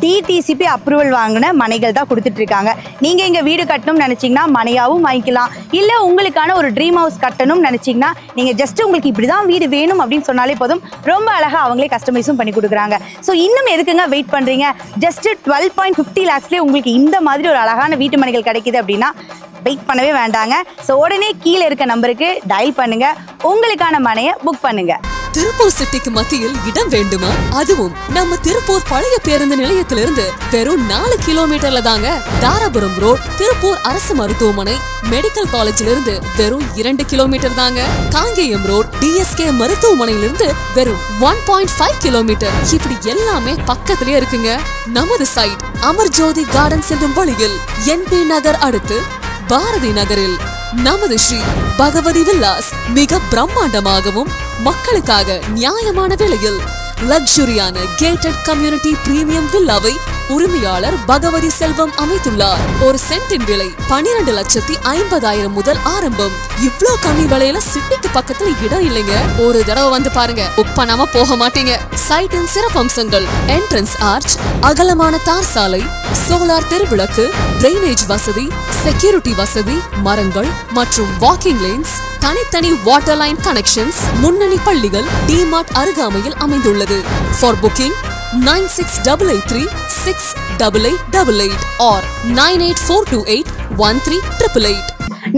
டிடிசிபி அப்ரூவல் வாங்கின மனைகள் தான் கொடுத்துட்ருக்காங்க. நீங்கள் இங்கே வீடு கட்டணும்னு நினச்சிங்கன்னா மனையாகவும் வாங்கிக்கலாம். இல்லை உங்களுக்கான ஒரு ட்ரீம் ஹவுஸ் கட்டணும்னு நினச்சிங்கன்னா நீங்கள் ஜஸ்ட் உங்களுக்கு இப்படி தான் வீடு வேணும் அப்படின்னு சொன்னாலே போதும், ரொம்ப அழகாக அவங்களே கஸ்டமைஸும் பண்ணி கொடுக்குறாங்க. ஸோ இன்னும் எதுக்குங்க வெயிட் பண்ணுறீங்க? ஜஸ்ட் 12.50 lakhsலேயே உங்களுக்கு இந்த மாதிரி ஒரு அழகான வீட்டு மனைகள் கிடைக்குது அப்படின்னா வெயிட் பண்ணவே வேண்டாங்க. ஸோ உடனே கீழே இருக்க நம்பருக்கு டயல் பண்ணுங்க, உங்களுக்கான மனையை புக் பண்ணுங்க. திருப்பூர் சிட்டிக்கு மத்தியில் இடம் வேண்டுமா? அதுவும் நம்ம திருப்பூர் பழைய பேருந்து நிலையத்திலிருந்து வெறும் 4 கிலோமீட்டர்ல தாங்க தாராபுரம் ரோட் திருப்பூர் அரசு மருத்துவமனை, மெடிக்கல் காலேஜில இருந்து வெறும் 2 கிலோமீட்டர் தாங்க காங்கேயம் ரோட் டிஎஸ்கே மருத்துவமனையிலிருந்து வெறும் 1.5 கிலோமீட்டர். இப்படி எல்லாமே பக்கத்திலே இருக்குங்க. நமது சைட் அமர்ஜோதி கார்டன் செல்லும் வழியில் NP நகர் அடுத்து பாரதி நகரில் நமது ஸ்ரீ பகவதி வில்லாஸ் மிக பிரம்மாண்டமாகவும் மக்களுக்காக நியாயமான விலையில் லக்ஸரியான கேட்டட் கம்யூனிட்டி பிரீமியம் வில்லாவை உரிமையாளர் பகவதி செல்வம் அமைத்துள்ளார். ஒரு சென்டின் விலை 12,50,000 முதல் ஆரம்பம். இவ்ளோ கம்மி விலையில சிட்டிக்கு பக்கத்துல இடம் இல்லைங்க. ஒரு தடவை வந்து பாருங்க, புக் பண்ணாம போக மாட்டீங்க. சைட்டின் சிறப்பம்சங்கள் என்ட்ரன்ஸ் ஆர்ச், அகலமான தார் சாலை, சோலார் தெருவிளக்கு, டிரைனேஜ் வசதி, செக்யூரிட்டி வசதி, மரங்கள் மற்றும் வாக்கிங் லேன்ஸ், தனித்தனி வாட்டர் லைன் கனெக்ஷன்ஸ், முன்னணி பள்ளிகள், டிமார்ட் அருகாமையில் அமைந்துள்ளது. For booking 9688368888 or 984281388.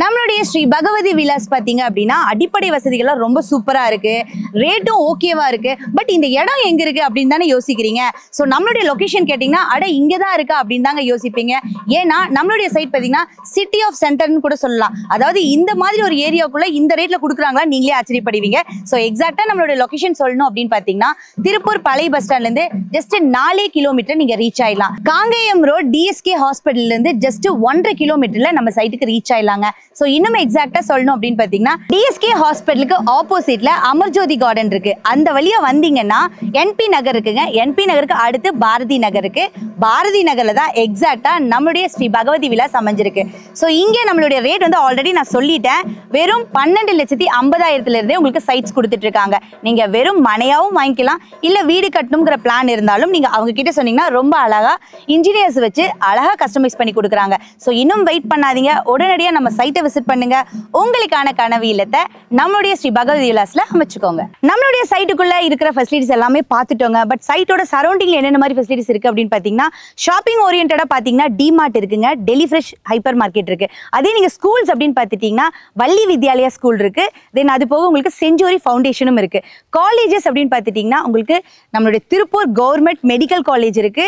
நம்மளுடைய ஸ்ரீ பகவதி விலாஸ் பார்த்தீங்க அப்படின்னா அடிப்படை வசதிகள்லாம் ரொம்ப சூப்பராக இருக்குது, ரேட்டும் ஓகேவா இருக்குது. பட் இந்த இடம் எங்கே இருக்குது அப்படின்னு தானே யோசிக்கிறீங்க. ஸோ நம்மளுடைய லொக்கேஷன் கேட்டிங்கன்னா அட இங்கே தான் இருக்கா அப்படின்னு தாங்க யோசிப்பீங்க. ஏன்னா நம்மளுடைய சைட் பார்த்தீங்கன்னா சிட்டி ஆஃப் சென்டர்னு கூட சொல்லலாம். அதாவது இந்த மாதிரி ஒரு ஏரியாவுக்குள்ளே இந்த ரேட்டில் கொடுக்குறாங்களா நீங்களே ஆச்சரியப்படுவீங்க. ஸோ எக்ஸாக்டாக நம்மளுடைய லொக்கேஷன் சொல்லணும் அப்படின்னு பார்த்தீங்கன்னா திருப்பூர் பழைய பஸ் ஸ்டாண்ட்லேருந்து ஜஸ்ட் 4 கிலோமீட்டர் நீங்கள் ரீச் ஆயிடலாம். காங்கேயம் ரோட் டிஎஸ்கே ஹாஸ்பிட்டல்லேருந்து ஜஸ்ட் 1.5 கிலோமீட்டரில் நம்ம சைட்டுக்கு ரீச் ஆயிடலாங்க. ஸோ இன்னும் எக்ஸாக்டா சொல்லணும் அப்படின்னு பார்த்தீங்கன்னா டிஎஸ்கே ஹாஸ்பிட்டலுக்கு ஆப்போசிட்ல அமர்ஜோதி கார்டன் இருக்கு. அந்த வழியா வந்தீங்கன்னா என்பி நகர் இருக்குங்க. என்பி நகருக்கு அடுத்து பாரதி நகர் இருக்கு. பாரதி நகர்ல தான் எக்ஸாக்டா நம்மளுடைய ஸ்ரீ பகவதி விலாஸ் அமைஞ்சிருக்கு. ஸோ இங்கே நம்மளுடைய ரேட் வந்து ஆல்ரெடி நான் சொல்லிட்டேன். வெறும் 12,50,000 இருந்தே உங்களுக்கு சைட்ஸ் கொடுத்துட்டு இருக்காங்க. நீங்க வெறும் மனையாவும் வாங்கிக்கலாம், இல்ல வீடு கட்டணுங்கிற பிளான் இருந்தாலும் நீங்க அவங்க கிட்ட சொன்னீங்கன்னா ரொம்ப அழகா இன்ஜினியர்ஸ் வச்சு அழகா கஸ்டமைஸ் பண்ணி கொடுக்குறாங்க. ஸோ இன்னும் வெயிட் பண்ணாதீங்க, உடனடியாக நம்ம சைட்டை விசிட் பண்ணுங்க. உங்களுக்கான கனவு இல்லத்தை நம்மளுடைய ஸ்ரீ பகவதி விலாஸ்ல அமைச்சுக்கோங்க. நம்மளுடைய சைட்டுக்குள்ள இருக்கிற ஃபெசிலிட்டிஸ் எல்லாமே பார்த்துட்டோங்க. பட் சைட்டோட சரௌண்டிங்ல என்னென்ன மாதிரி ஃபெசிலிட்டிஸ் இருக்கு அப்படின்னு பார்த்தீங்கன்னா, ஷாப்பிங் ஓரியன்டா பார்த்தீங்கன்னா டிமார்ட் இருக்குங்க, டெலி ஃப்ரெஷ் ஹைப்பர் மார்க்கெட் இருக்கு. அதே நீங்க ஸ்கூல்ஸ் அப்படின்னு பார்த்துட்டீங்கன்னா வள்ளி வித்யாலயா ஸ்கூல் இருக்கு. தென் அது போக உங்களுக்கு செஞ்சுரி ஃபவுண்டேஷனும் இருக்கு. காலேஜஸ் அப்படின்னு பார்த்துட்டீங்கன்னா உங்களுக்கு நம்மளுடைய திருப்பூர் கவர்மெண்ட் மெடிக்கல் காலேஜ் இருக்கு.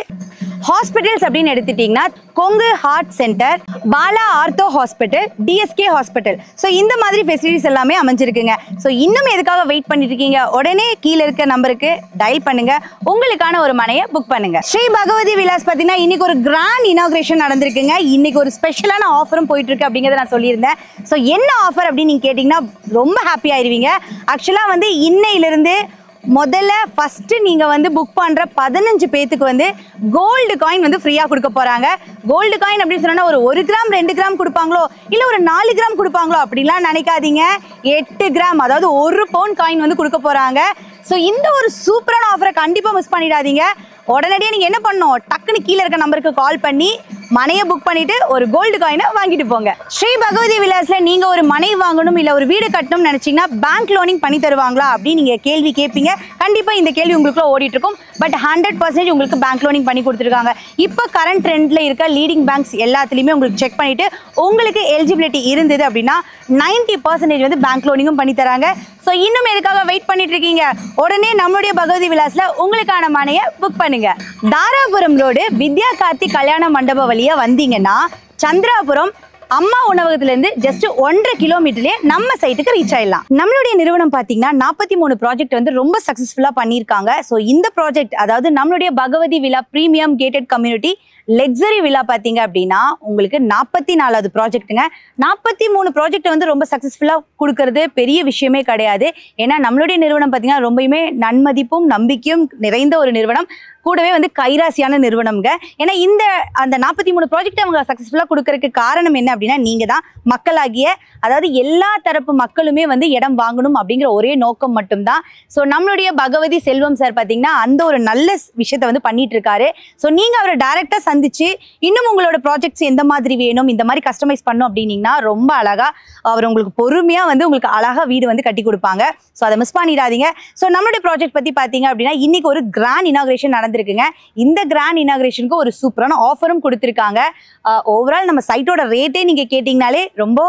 ஹாஸ்பிட்டல்ஸ் அப்படின்னு எடுத்துட்டீங்கன்னா Kongu heart centre, Bala ortho hospital, TSK hospital. So இந்த மாதிரி ஃபெசிலிட்டிஸ் எல்லாமே அமைஞ்சிருக்குங்க. ஸோ இன்னும் எதுக்காக வெயிட் பண்ணிட்டு இருக்கீங்க? உடனே கீழே இருக்க நம்பருக்கு டயல் பண்ணுங்க, உங்களுக்கான ஒரு மனையை புக் பண்ணுங்க. ஸ்ரீ பகவதி விலாஸ் பார்த்தீங்கன்னா இன்னைக்கு ஒரு கிராண்ட் இனாகிரேஷன் நடந்திருக்குங்க. இன்னைக்கு ஒரு ஸ்பெஷலான ஆஃபரும் போயிட்டு இருக்கு அப்படிங்கிறத நான் சொல்லியிருந்தேன். ஸோ என்ன ஆஃபர் அப்படின்னு நீங்க கேட்டீங்கன்னா ரொம்ப ஹாப்பி ஆயிருவீங்க. ஆக்சுவலா வந்து இன்னையிலிருந்து முதல்ல ஃபர்ஸ்ட் நீங்க வந்து புக் பண்ற 15 பேத்துக்கு வந்து கோல்டு காயின் வந்து ஃப்ரீயா கொடுக்க போறாங்க. கோல்டு காயின் அப்படின்னு சொன்னா ஒரு 1 கிராம் 2 கிராம் கொடுப்பாங்களோ இல்ல ஒரு 4 கிராம் கொடுப்பாங்களோ அப்படிலாம் நினைக்காதீங்க. 8 கிராம் அதாவது 1 பவுண்ட் காயின் வந்து கொடுக்க போறாங்க. ஸோ இந்த ஒரு சூப்பரான ஆஃபரை கண்டிப்பா மிஸ் பண்ணிடாதீங்க. உடனடியாக நீங்க என்ன பண்ணணும், டக்குன்னு கீழே இருக்க நம்பருக்கு கால் பண்ணி மனையை புக் பண்ணிட்டு ஒரு கோல்டு காயினை வாங்கிட்டு போங்க. ஸ்ரீ பகவதி விலாஸ்ல நீங்க ஒரு மனை வாங்கணும் இல்ல ஒரு வீடு கட்டணும்னு நினைச்சீங்கன்னா பேங்க் லோனிங் பண்ணி தருவாங்களா அப்படின்னு நீங்க கேள்வி கேட்பீங்க. கண்டிப்பா இந்த கேள்வி உங்களுக்குள்ள ஓடிட்டு இருக்கும். பட் 100% உங்களுக்கு பேங்க் லோனிங் பண்ணி கொடுத்துருக்காங்க. இப்போ கரண்ட் ட்ரெண்ட்ல இருக்க லீடிங் பேங்க்ஸ் எல்லாத்துலயுமே உங்களுக்கு செக் பண்ணிட்டு உங்களுக்கு எலிஜிபிலிட்டி இருந்தது அப்படின்னா 90% வந்து பேங்க் லோனிங்கும் பண்ணி தராங்க. ஸோ இன்னும் எதுக்காக வெயிட் பண்ணிட்டு இருக்கீங்க? உடனே நம்மளுடைய பகவதி விலாஸ்ல உங்களுக்கான மனையை புக் பண்ணுங்க. தாராபுரம் ரோடு வித்யா கார்த்தி கல்யாண மண்டப வழியா வந்தீங்கன்னா சந்திராபுரம் அம்மா உணவகத்துல இருந்து ஜஸ்ட் 1.5 கிலோமீட்டர்லயே நம்ம சைட்டுக்கு ரீச் ஆயிடலாம். நம்மளுடைய நிறுவனம் பாத்தீங்கன்னா 43 ப்ராஜெக்ட் வந்து ரொம்ப சக்சஸ்ஃபுல்லா பண்ணிருக்காங்க. ஸோ இந்த ப்ராஜெக்ட் அதாவது நம்மளுடைய பகவதி விழா பிரீமியம் கேட்டட் கம்யூனிட்டி லக்ஸரி விழா பாத்தீங்க அப்படின்னா உங்களுக்கு 44வது ப்ராஜெக்ட்டுங்க. 43 ப்ராஜெக்ட் வந்து ரொம்ப சக்சஸ்ஃபுல்லா கொடுக்கறது பெரிய விஷயமே கிடையாது. ஏன்னா நம்மளுடைய நிறுவனம் பாத்தீங்கன்னா ரொம்பவுமே நன்மதிப்பும் நம்பிக்கையும் நிறைந்த ஒரு நிறுவனம், கூடவே வந்து கைராசியான நிறுவனம்ங்க. ஏன்னா அந்த 43 ப்ராஜெக்ட் அவங்க சக்சஸ்ஃபுல்லா கொடுக்கறதுக்கு காரணம் என்ன அப்படின்னா நீங்க தான் மக்களாகிய, அதாவது எல்லா தரப்பு மக்களுமே வந்து இடம் வாங்கணும் அப்படிங்கிற ஒரே நோக்கம் மட்டும்தான். ஸோ நம்மளுடைய பகவதி செல்வம் சார் பார்த்தீங்கன்னா அந்த ஒரு நல்ல விஷயத்த வந்து பண்ணிட்டு இருக்காரு. ஸோ நீங்க அவரை டைரக்டா சந்திச்சு இன்னும் உங்களோட ப்ராஜெக்ட்ஸ் எந்த மாதிரி வேணும், இந்த மாதிரி கஸ்டமைஸ் பண்ணும் அப்படின்னீங்கன்னா ரொம்ப அழகா அவர் உங்களுக்கு பொறுமையா வந்து உங்களுக்கு அழகா வீடு வந்து கட்டி கொடுப்பாங்க. ஸோ அதை மிஸ் பண்ணிடாதீங்க. ஸோ நம்மளுடைய ப்ராஜெக்ட் பத்தி பார்த்தீங்க அப்படின்னா இன்னைக்கு ஒரு கிராண்ட் இனாகிரேஷன் நடந்திருக்குங்க. இந்த கிராண்ட் இனாகிரேஷனுக்கு ஒரு சூப்பரான ஆஃபரும் கொடுத்துருக்காங்க. ஓவரால் நம்ம சைட்டோட ரேட்டே நீங்க கேட்டீங்கனாலே ரொம்ப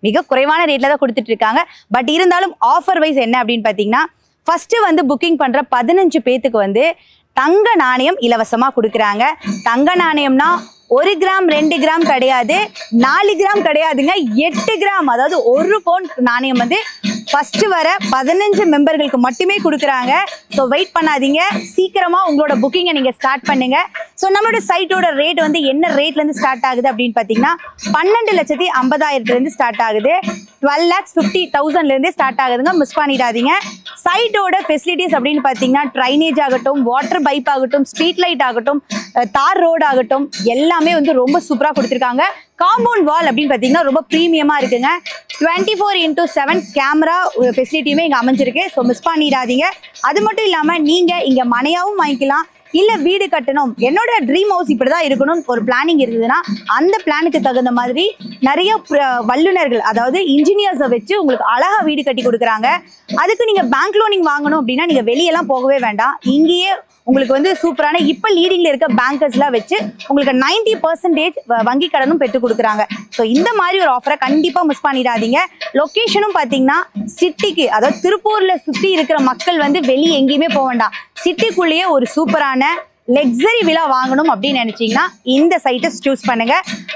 மிக குறைவான ரேட்ல தான் கொடுத்துட்டு இருக்காங்க. பட் இருந்தாலும் ஆஃபர் வைஸ் என்ன அப்படின்னு பார்த்தீங்கன்னா ஃபர்ஸ்ட் வந்து புக்கிங் பண்ற 15 பேத்துக்கு வந்து தங்க நாணயம் இலவசமா கொடுக்குறாங்க. தங்க நாணயம்னா 1 கிராம் 2 கிராம் கிடையாது, 4 கிராம் கிடையாதுங்க, 8 கிராம் அதாவது 1 பவுண்ட் நாணயம் வந்து ஃபர்ஸ்ட் வர 15 மெம்பர்களுக்கு மட்டுமே கொடுக்குறாங்க. ஸோ வெயிட் பண்ணாதீங்க, சீக்கிரமா உங்களோட புக்கிங்கை நீங்க ஸ்டார்ட் பண்ணுங்க. ஸோ நம்மளோட சைட்டோட ரேட் வந்து என்ன ரேட்ல இருந்து ஸ்டார்ட் ஆகுது அப்படின்னு பார்த்தீங்கன்னா 12,50,000 இருந்து ஸ்டார்ட் ஆகுது. 12,50,000 இருந்து ஸ்டார்ட் ஆகுதுங்க, மிஸ் பண்ணிடாதீங்க. சைட்டோட ஃபெசிலிட்டிஸ் அப்படின்னு பார்த்தீங்கன்னா ட்ரைனேஜ் ஆகட்டும், வாட்டர் பைப் ஆகட்டும், ஸ்ட்ரீட் லைட் ஆகட்டும், தார் ரோடு ஆகட்டும் எல்லாமே வந்து ரொம்ப சூப்பரா கொடுத்துருக்காங்க. காம்பவுண்ட் வால் அப்படின்னு பார்த்தீங்கன்னா ரொம்ப ப்ரீமியமா இருக்குங்க. 24x7 கேமரா ஃபெசிலிட்டியுமே இங்கே அமைஞ்சிருக்கு. ஸோ மிஸ் பண்ணிடாதீங்க. அது மட்டும் இல்லாமல் நீங்கள் இங்கே மனையாவும் வாங்கிக்கலாம், இல்லை வீடு கட்டணும், என்னோட ட்ரீம் ஹவுஸ் இப்படி தான் இருக்கணும் ஒரு பிளானிங் இருந்ததுன்னா அந்த பிளானுக்கு தகுந்த மாதிரி நிறைய வல்லுநர்கள் அதாவது இன்ஜினியர்ஸை வச்சு உங்களுக்கு அழகாக வீடு கட்டி கொடுக்குறாங்க. அதுக்கு நீங்கள் பேங்க் லோனிங் வாங்கணும் அப்படின்னா நீங்கள் வெளியெல்லாம் போகவே வேண்டாம். இங்கேயே உங்களுக்கு வந்து சூப்பரான இப்போ லீடிங்ல இருக்க பேங்கர்ஸ்லாம் வச்சு உங்களுக்கு 90% வங்கி கடனும் பெற்று கொடுக்குறாங்க. ஸோ இந்த மாதிரி ஒரு ஆஃபரை கண்டிப்பாக மிஸ் பண்ணிடாதீங்க. லொக்கேஷனும் பார்த்தீங்கன்னா சிட்டிக்கு, அதாவது திருப்பூர்ல சுற்றி இருக்கிற மக்கள் வந்து வெளியே எங்கேயுமே போக வேண்டாம், சிட்டிக்குள்ளேயே ஒரு சூப்பரான லக்ஸரி விழா வாங்கணும் அப்படின்னு நினைச்சீங்கன்னா இந்த சைட்டை சூஸ் பண்ணுங்க.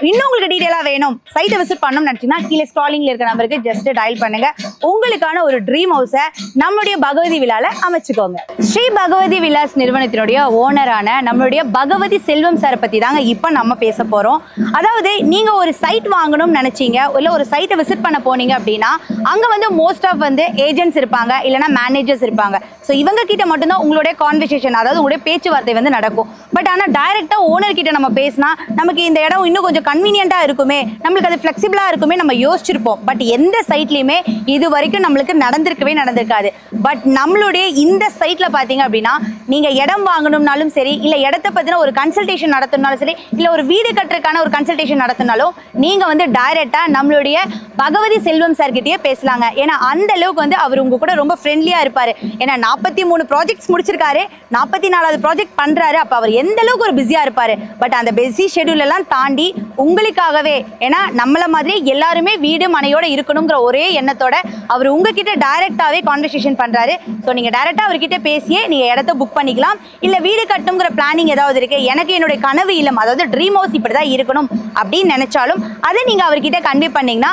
இன்னும் உங்களுக்கு டீடைலா வேணும், சைட்டை விசிட் பண்ணணும்னு நினைச்சீங்கன்னா கீழே ஸ்க்ராலிங்ல இருக்க நம்பருக்கு ஜஸ்ட் டயல் பண்ணுங்க. உங்களுக்கான ஒரு ட்ரீம் ஹவுஸை நம்மளுடைய பகவதி விழால அமைச்சுக்கோங்க. ஸ்ரீ பகவதி விலாஸ் நிறுவனத்தினுடைய ஓனரான நம்மளுடைய பகவதி செல்வம் சாரை பத்தி தாங்க இப்ப நம்ம பேச போறோம். அதாவது நீங்க ஒரு சைட் வாங்கணும்னு நினைச்சீங்க, இல்ல ஒரு சைட்டை விசிட் பண்ண போனீங்க அப்படின்னா அங்க வந்து மோஸ்ட் ஆஃப் வந்து ஏஜென்ட்ஸ் இருப்பாங்க, இல்லைன்னா மேனேஜர்ஸ் இருப்பாங்க. ஸோ இவங்க கிட்ட மட்டும்தான் உங்களுடைய கான்வர்சேஷன், அதாவது உங்களுடைய பேச்சுவார்த்தை வந்து நடக்கும். பட் ஆனால் டைரக்டா ஓனர் கிட்ட நம்ம பேசினா நமக்கு இந்த இடம் இன்னும் கொஞ்சம் கன்வீனியன்ட்டா இருக்குமே, நம்மளுக்கு அது ஃபிளெக்சிபிளா இருக்குமே நம்ம யோசிச்சிருப்போம். பட் எந்த சைட்லயுமே இது வரைக்கும் நம்மளுக்கு நடந்திருக்காது. பட் நம்மளுடைய இந்த சைட்ல பாத்தீங்க அப்படின்னா நீங்க இடம் வாங்கணும்னாலும் சரி, இல்ல இடத்தை பத்தின ஒரு கன்சல்டேஷன் நடத்தணும்னாலும் சரி, இல்ல ஒரு வீடு கட்டுறதுக்கான ஒரு கன்சல்டேஷன் நடத்தினாலும் நீங்க வந்து டைரக்டா நம்மளுடைய பகவதி செல்வம் சார் கிட்டயே பேசலாங்க. ஏன்னா அந்த அளவுக்கு வந்து அவர் உங்க கூட ரொம்ப ஃப்ரெண்ட்லியா இருப்பாரு. ஏன்னா 43 ப்ராஜெக்ட்ஸ் முடிச்சிருக்காரு, 44வது ப்ராஜெக்ட் பண்றாரு. அப்ப அவர் எந்த அளவுக்கு ஒரு பிஸியா இருப்பாரு. பட் அந்த பிஸி ஷெட்யூல் எல்லாம் தாண்டி உங்களுக்காகவே, ஏன்னா நம்மள மாதிரி எல்லாருமே வீடு மனையோட இருக்கணுங்கிற ஒரே எண்ணத்தோட அவர் உங்ககிட்ட டைரக்டாவே கான்வர்சேஷன் பண்றாரு. ஸோ நீங்க டைரக்டா அவர்கிட்ட பேசியே நீங்க இடத்த புக் பண்ணிக்கலாம். இல்ல வீடு கட்டுங்கிற பிளானிங் ஏதாவது இருக்கு, எனக்கு என்னுடைய கனவு இல்லம், அதாவது ட்ரீம் ஹவுஸ் இப்படிதான் இருக்கணும் அப்படின்னு நினைச்சாலும் அதை நீங்க அவர்கிட்ட கன்வே பண்ணீங்கன்னா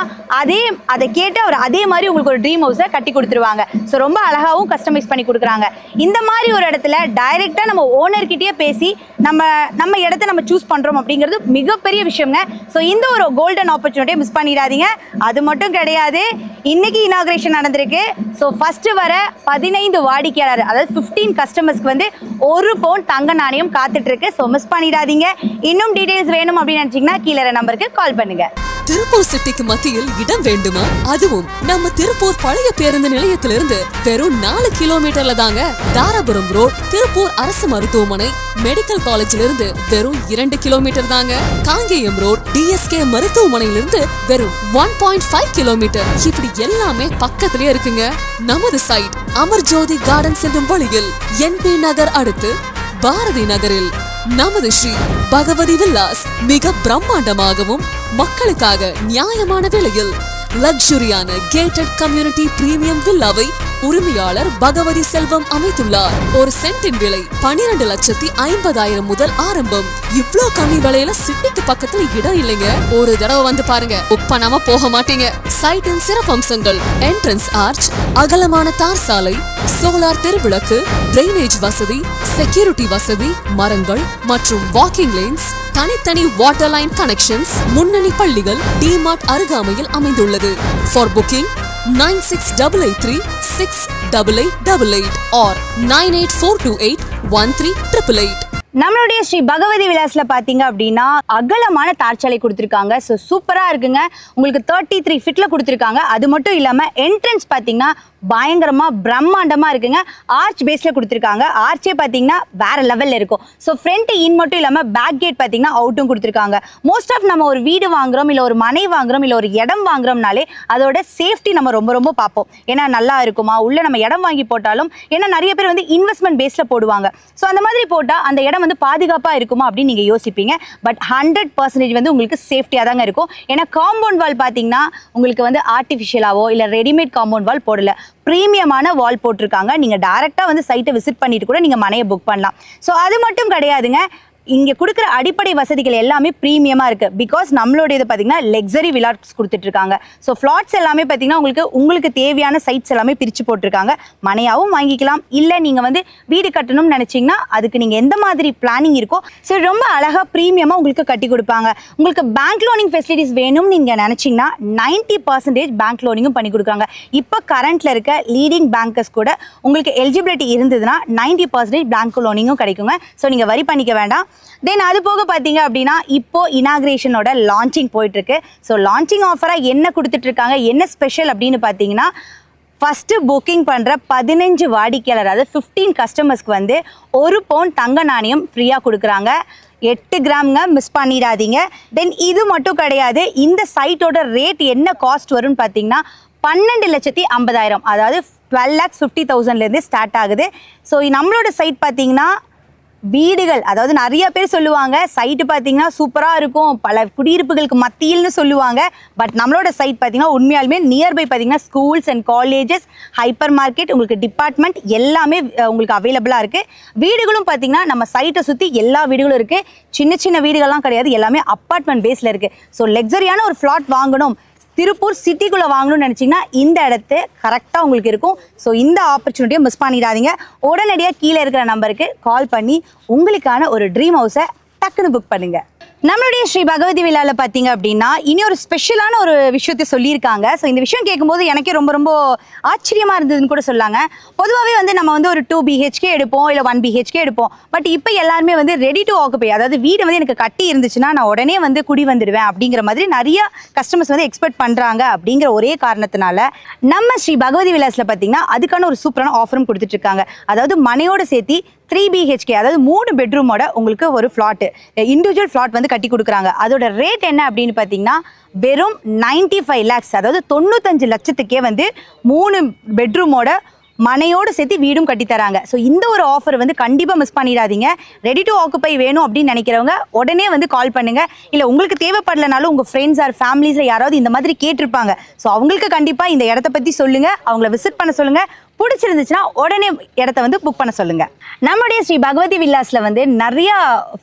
அதை கேட்டு அவர் அதே மாதிரி உங்களுக்கு ஒரு ட்ரீம் ஹவுஸை கட்டி கொடுத்துருவாங்க. ஸோ ரொம்ப அழகாவும் கஸ்டமைஸ் பண்ணி கொடுக்குறாங்க. இந்த மாதிரி ஒரு இடத்துல டைரக்டா நம்ம ஓனர் கிட்டயே பேசி நம்ம இடத்த நம்ம சூஸ் பண்றோம் அப்படிங்கிறது மிகப்பெரிய விஷயங்க. ஸோ இந்த ஒரு கோல்டன் ஆப்பர்ச்சுனிட்டியை மிஸ் பண்ணிடாதீங்க. அது மட்டும் கிடையாது, இன்னைக்கு இனாகிரேஷன் நடந்திருக்கு. ஸோ ஃபர்ஸ்ட் வர 15 வாடிக்கையாளர், அதாவது 15 கஸ்டமர்ஸ்க்கு வந்து 1 பவுன் தங்க நாணயம் காத்துட்டு இருக்கு. ஸோ மிஸ் பண்ணிடாதீங்க. இன்னும் டீடைல்ஸ் வேணும் அப்படின்னு நினைச்சீங்கன்னா கீழே நம்பருக்கு கால் பண்ணுங்க. திருப்பூர் சிட்டிக்கு மத்தியில் இடம் வேண்டுமா? அதுவும் நம்ம திருப்பூர் பழைய பேருந்து நிலையத்திலிருந்து வெறும் 4 கிலோமீட்டர்ல தாங்க தாராபுரம் ரோட் திருப்பூர் அரசு மருத்துவமனை, மெடிக்கல் காலேஜ்ல இருந்து வெறும் 2 கிலோமீட்டர் தாங்க. காங்கேயம் ரோட் DSK மருத்துவமனையிலிருந்து வெறும் 1.5 கிலோமீட்டர். இப்படி எல்லாமே பக்கத்திலே இருக்குங்க. நமது சைட் அமர்ஜோதி கார்டன் செல்லும் வழியில் NP நகர் அடுத்து பாரதி நகரில் நமது ஸ்ரீ பகவதி வில்லாஸ் மிக பிரம்மாண்டமாகவும் மக்களுக்காக நியாயமான விலையில் லக்ஸுரியான கேட்டட் கம்யூனிட்டி பிரீமியம் வில்லாவை உரிமையாளர் பகவதி செல்வம் அமைத்துள்ளார். ஒரு சென்டின் விலை 12,50,000 முதல் ஆரம்பம். இவ்ளோ கம்மி விலையில சிட்டிக்கு பக்கத்துல இடம் இல்லைங்க. ஒரு தடவை வந்து பாருங்க, புக் பண்ணாம போக மாட்டீங்க. சைட்டின் சிறப்பம்சங்கள்: என்ட்ரன்ஸ் ஆர்ச், அகலமான தார் சாலை, சோலார் தெருவிளக்கு, டிரைனேஜ் வசதி, செக்யூரிட்டி வசதி, மரங்கள் மற்றும் வாக்கிங் லேன்ஸ், தனித்தனி வாட்டர் லைன் கனெக்ஷன்ஸ், முன்னணி பள்ளிகள், டிமார்ட் அருகாமையில் அமைந்துள்ளது. For booking 9688368888 or 984281388. நம்மளுடைய ஸ்ரீ பகவதி விலாஸ்ல பாத்தீங்க அப்படின்னா அகலமான தார்ச்சாலை கொடுத்துருக்காங்க. ஸோ சூப்பரா இருக்குங்க. உங்களுக்கு 33 ஃபீட்ல கொடுத்துருக்காங்க. அது மட்டும் இல்லாம என்ட்ரன்ஸ் பாத்தீங்கன்னா பயங்கரமா பிரம்மாண்டமா இருக்குங்க. ஆர்ச் பேஸ்ல கொடுத்துருக்காங்க. ஆர்ச்சே பாத்தீங்கன்னா வேற லெவல்ல இருக்கும். ஸோ ஃப்ரண்ட் இன் மட்டும் இல்லாம பேக் கேட் பாத்தீங்கன்னா அவுட்டும் கொடுத்துருக்காங்க. மோஸ்ட் ஆஃப் நம்ம ஒரு வீடு வாங்குறோம், இல்ல ஒரு மனை வாங்குறோம், இல்ல ஒரு இடம் வாங்குறோம்னாலே அதோட சேஃப்டி நம்ம ரொம்ப ரொம்ப பார்ப்போம். ஏன்னா நல்லா இருக்குமா, உள்ள நம்ம இடம் வாங்கி போட்டாலும், ஏன்னா நிறைய பேர் வந்து இன்வெஸ்ட்மெண்ட் பேஸ்ல போடுவாங்க. ஸோ அந்த மாதிரி போட்டா அந்த இடம் வந்து பாதுகாப்பா இருக்குமா அப்படின்னு நீங்க யோசிப்பீங்க. பட் 100% வந்து உங்களுக்கு சேஃப்டியா தாங்க இருக்கும். ஏன்னா காம்பவுண்ட் வால் பாத்தீங்கன்னா உங்களுக்கு வந்து ஆர்டிஃபிஷியலாவோ இல்ல ரெடிமேட் காம்பவுண்ட் வால் போடல, பிரீமியமான வால் போட்டிருக்காங்க. நீங்க டைரக்டா வந்து சைட்டை விசிட் பண்ணிட்டு கூட நீங்க மனையை புக் பண்ணலாம். ஸோ அது மட்டும் கிடையாதுங்க, இங்கே கொடுக்குற அடிப்படை வசதிகள் எல்லாமே ப்ரீமியமாக இருக்குது. பிகாஸ் நம்மளோட இது பார்த்தீங்கன்னா லக்ஸரி விலாட்ஸ் கொடுத்துட்ருக்காங்க. ஸோ ஃப்ளாட்ஸ் எல்லாமே பார்த்தீங்கன்னா உங்களுக்கு தேவையான சைட்ஸ் எல்லாமே பிரித்து போட்டிருக்காங்க. மனையாகவும் வாங்கிக்கலாம், இல்லை நீங்கள் வந்து வீடு கட்டணும்னு நினச்சிங்கன்னா அதுக்கு நீங்கள் எந்த மாதிரி பிளானிங் இருக்கோ ஸோ ரொம்ப அழகாக ப்ரீமியமாக உங்களுக்கு கட்டி கொடுப்பாங்க. உங்களுக்கு பேங்க் லோனிங் ஃபெசிலிட்டிஸ் வேணும்னு நீங்கள் நினச்சிங்கன்னா 90% பேங்க் லோனிங்கும் பண்ணி கொடுக்குறாங்க. இப்போ கரண்ட்டில் இருக்க லீடிங் பேங்கர்ஸ் கூட உங்களுக்கு எலிஜிபிலிட்டி இருந்ததுன்னா 90% பேங்க் லோனிங்கும் கிடைக்குங்க. ஸோ நீங்கள் வரி பண்ணிக்க வேண்டாம். தென் அது போக பார்த்தீங்க அப்படின்னா இப்போ இனாகிரேஷனோட லான்ச்சிங் போயிட்டுருக்கு. ஸோ லான்ச்சிங் ஆஃபராக என்ன கொடுத்துட்ருக்காங்க, என்ன ஸ்பெஷல் அப்படின்னு பார்த்தீங்கன்னா, ஃபஸ்ட்டு புக்கிங் பண்ணுற 15 வாடிக்கையாளர், அதாவது 15 கஸ்டமர்ஸ்க்கு வந்து 1 பவுன் தங்க நாணயம் ஃப்ரீயாக கொடுக்குறாங்க. 8 கிராம்ங்க, மிஸ் பண்ணிடாதீங்க. தென் இது மட்டும் கிடையாது, இந்த சைட்டோட ரேட் என்ன காஸ்ட் வரும்னு பார்த்தீங்கன்னா 12,50,000, அதாவது 12,50,000 ஸ்டார்ட் ஆகுது. ஸோ நம்மளோட சைட் பார்த்தீங்கன்னா வீடுகள், அதாவது நிறைய பேர் சொல்லுவாங்க சைட்டு பார்த்தீங்கன்னா சூப்பராக இருக்கும், பல குடியிருப்புகளுக்கு மத்தியில்னு சொல்லுவாங்க. பட் நம்மளோட சைட் பார்த்தீங்கன்னா உண்மையாலுமே நியர்பை பார்த்தீங்கன்னா schools and colleges, hyper market, உங்களுக்கு டிபார்ட்மெண்ட் எல்லாமே உங்களுக்கு அவைலபிளாக இருக்குது. வீடுகளும் பார்த்தீங்கன்னா நம்ம சைட்டை சுற்றி எல்லா வீடுகளும் இருக்குது. சின்ன சின்ன வீடுகள்லாம் கிடையாது, எல்லாமே அப்பார்ட்மெண்ட் பேஸில் இருக்குது. ஸோ லக்ஸரியான ஒரு ஃப்ளாட் வாங்கணும், திருப்பூர் சிட்டிக்குள்ளே வாங்கணும்னு நினச்சிங்கன்னா இந்த இடத்து கரெக்டாக உங்களுக்கு இருக்கும். ஸோ இந்த ஆப்பர்ச்சுனிட்டியை மிஸ் பண்ணிடாதீங்க. உடனடியாக கீழே இருக்கிற நம்பருக்கு கால் பண்ணி உங்களுக்கான ஒரு ட்ரீம் ஹவுஸை டக்குன்னு புக் பண்ணுங்கள். நம்மளுடைய ஸ்ரீ பகவதி விழாவில் பார்த்தீங்க அப்படின்னா இனி ஒரு ஸ்பெஷலான ஒரு விஷயத்தை சொல்லியிருக்காங்க. ஸோ இந்த விஷயம் கேட்கும்போது எனக்கே ரொம்ப ரொம்ப ஆச்சரியமாக இருந்ததுன்னு கூட சொல்லாங்க. பொதுவாகவே வந்து நம்ம வந்து ஒரு 2 BHK எடுப்போம், இல்லை 1 BHK எடுப்போம். பட் இப்போ எல்லாருமே வந்து ரெடி டு ஆக்குபை, அதாவது வீடு வந்து எனக்கு கட்டி இருந்துச்சுன்னா நான் உடனே வந்து குடி வந்துடுவேன் அப்படிங்கிற மாதிரி நிறைய கஸ்டமர்ஸ் வந்து எக்ஸ்பெக்ட் பண்ணுறாங்க. அப்படிங்கிற ஒரே காரணத்தினால நம்ம ஸ்ரீ பகவதி விலாஸில் பார்த்தீங்கன்னா அதுக்கான ஒரு சூப்பரான ஆஃபரும் கொடுத்துட்ருக்காங்க. அதாவது மனையோடு சேர்த்து 3 BHK, அதாவது 3 பெட்ரூமோட உங்களுக்கு ஒரு ஃப்ளாட்டு, இண்டிவிஜுவல் ஃப்ளாட் வந்து கட்டி கொடுக்குறாங்க. அதோட ரேட் என்ன அப்படின்னு பார்த்தீங்கன்னா வெறும் 95 lakhs, அதாவது 95 லட்சத்துக்கே வந்து 3 பெட்ரூமோட மனையோடு சேர்த்து வீடும் கட்டி தராங்க. ஸோ இந்த ஒரு ஆஃபர் வந்து கண்டிப்பாக மிஸ் பண்ணிடாதீங்க. ரெடி டு ஆக்குபை வேணும் அப்படின்னு நினைக்கிறவங்க உடனே வந்து கால் பண்ணுங்கள். இல்லை உங்களுக்கு தேவைப்படலனாலும் உங்கள் ஃப்ரெண்ட்ஸ் ஆர் ஃபேமிலிஸில் யாராவது இந்த மாதிரி கேட்டிருப்பாங்க. ஸோ அவங்களுக்கு கண்டிப்பாக இந்த இடத்த பற்றி சொல்லுங்கள், அவங்கள விசிட் பண்ண சொல்லுங்கள். பிடிச்சிருந்துச்சுன்னா உடனே இடத்த வந்து புக் பண்ண சொல்லுங்க. நம்முடைய ஸ்ரீ பகவதி வில்லாஸ்ல வந்து நிறைய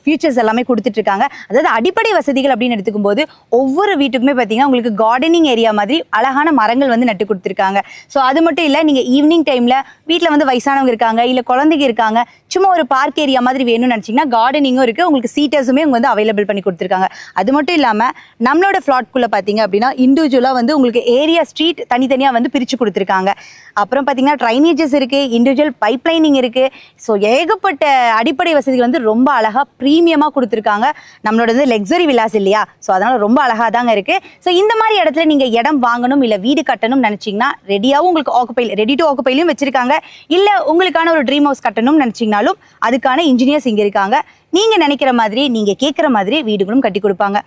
ஃபியூச்சர்ஸ் எல்லாமே கொடுத்துட்டு இருக்காங்க. அதாவது அடிப்படை வசதிகள் அப்படின்னு எடுத்துக்கும் போது ஒவ்வொரு வீட்டுக்குமே பார்த்தீங்கன்னா உங்களுக்கு கார்டனிங் ஏரியா மாதிரி அழகான மரங்கள் வந்து நட்டு கொடுத்துருக்காங்க. ஸோ அது மட்டும் இல்லை, நீங்கள் ஈவினிங் டைமில் வீட்டில் வந்து வயசானவங்க இருக்காங்க, இல்லை குழந்தைங்க இருக்காங்க, சும்மா ஒரு பார்க் ஏரியா மாதிரி வேணும்னு நினச்சிங்கன்னா கார்டனிங்கும் இருக்குது, உங்களுக்கு சீட்டர்ஸுமே வந்து அவைலபிள் பண்ணி கொடுத்துருக்காங்க. அது மட்டும் இல்லாமல் நம்மளோட ஃப்ளாட்குள்ளே பார்த்தீங்க அப்படின்னா இண்டிவிஜுவலாக வந்து உங்களுக்கு ஏரியா ஸ்ட்ரீட் தனித்தனியாக வந்து பிரித்து கொடுத்துருக்காங்க. அப்புறம் பார்த்தீங்கன்னா ட்ரைனேஜஸ் இருக்குது, இண்டிவிஜுவல் பைப் லைனிங் இருக்குது. ஸோ ஏகப்பட்ட அடிப்படை வசதிகள் வந்து ரொம்ப அழகாக ப்ரீமியமாக கொடுத்துருக்காங்க. நம்மளோட வந்து லக்ஸரி விலாஸ் இல்லையா, ஸோ அதனால் ரொம்ப அழகாக தாங்க இருக்குது. ஸோ இந்த மாதிரி இடத்துல நீங்கள் இடம் வாங்கணும் இல்லை வீடு கட்டணும்னு நினச்சிங்கன்னா ரெடியாகவும் உங்களுக்கு ஆக்குபை, ரெடி டு ஆக்குபைலையும் வச்சுருக்காங்க. இல்லை உங்களுக்கான ஒரு ட்ரீம் ஹவுஸ் கட்டணும்னு நினச்சிங்கனாலும் அதுக்கான இன்ஜினியர்ஸ் இங்கே இருக்காங்க. நீங்கள் நினைக்கிற மாதிரி, நீங்கள் கேட்குற மாதிரி வீடுகளும் கட்டி கொடுப்பாங்க.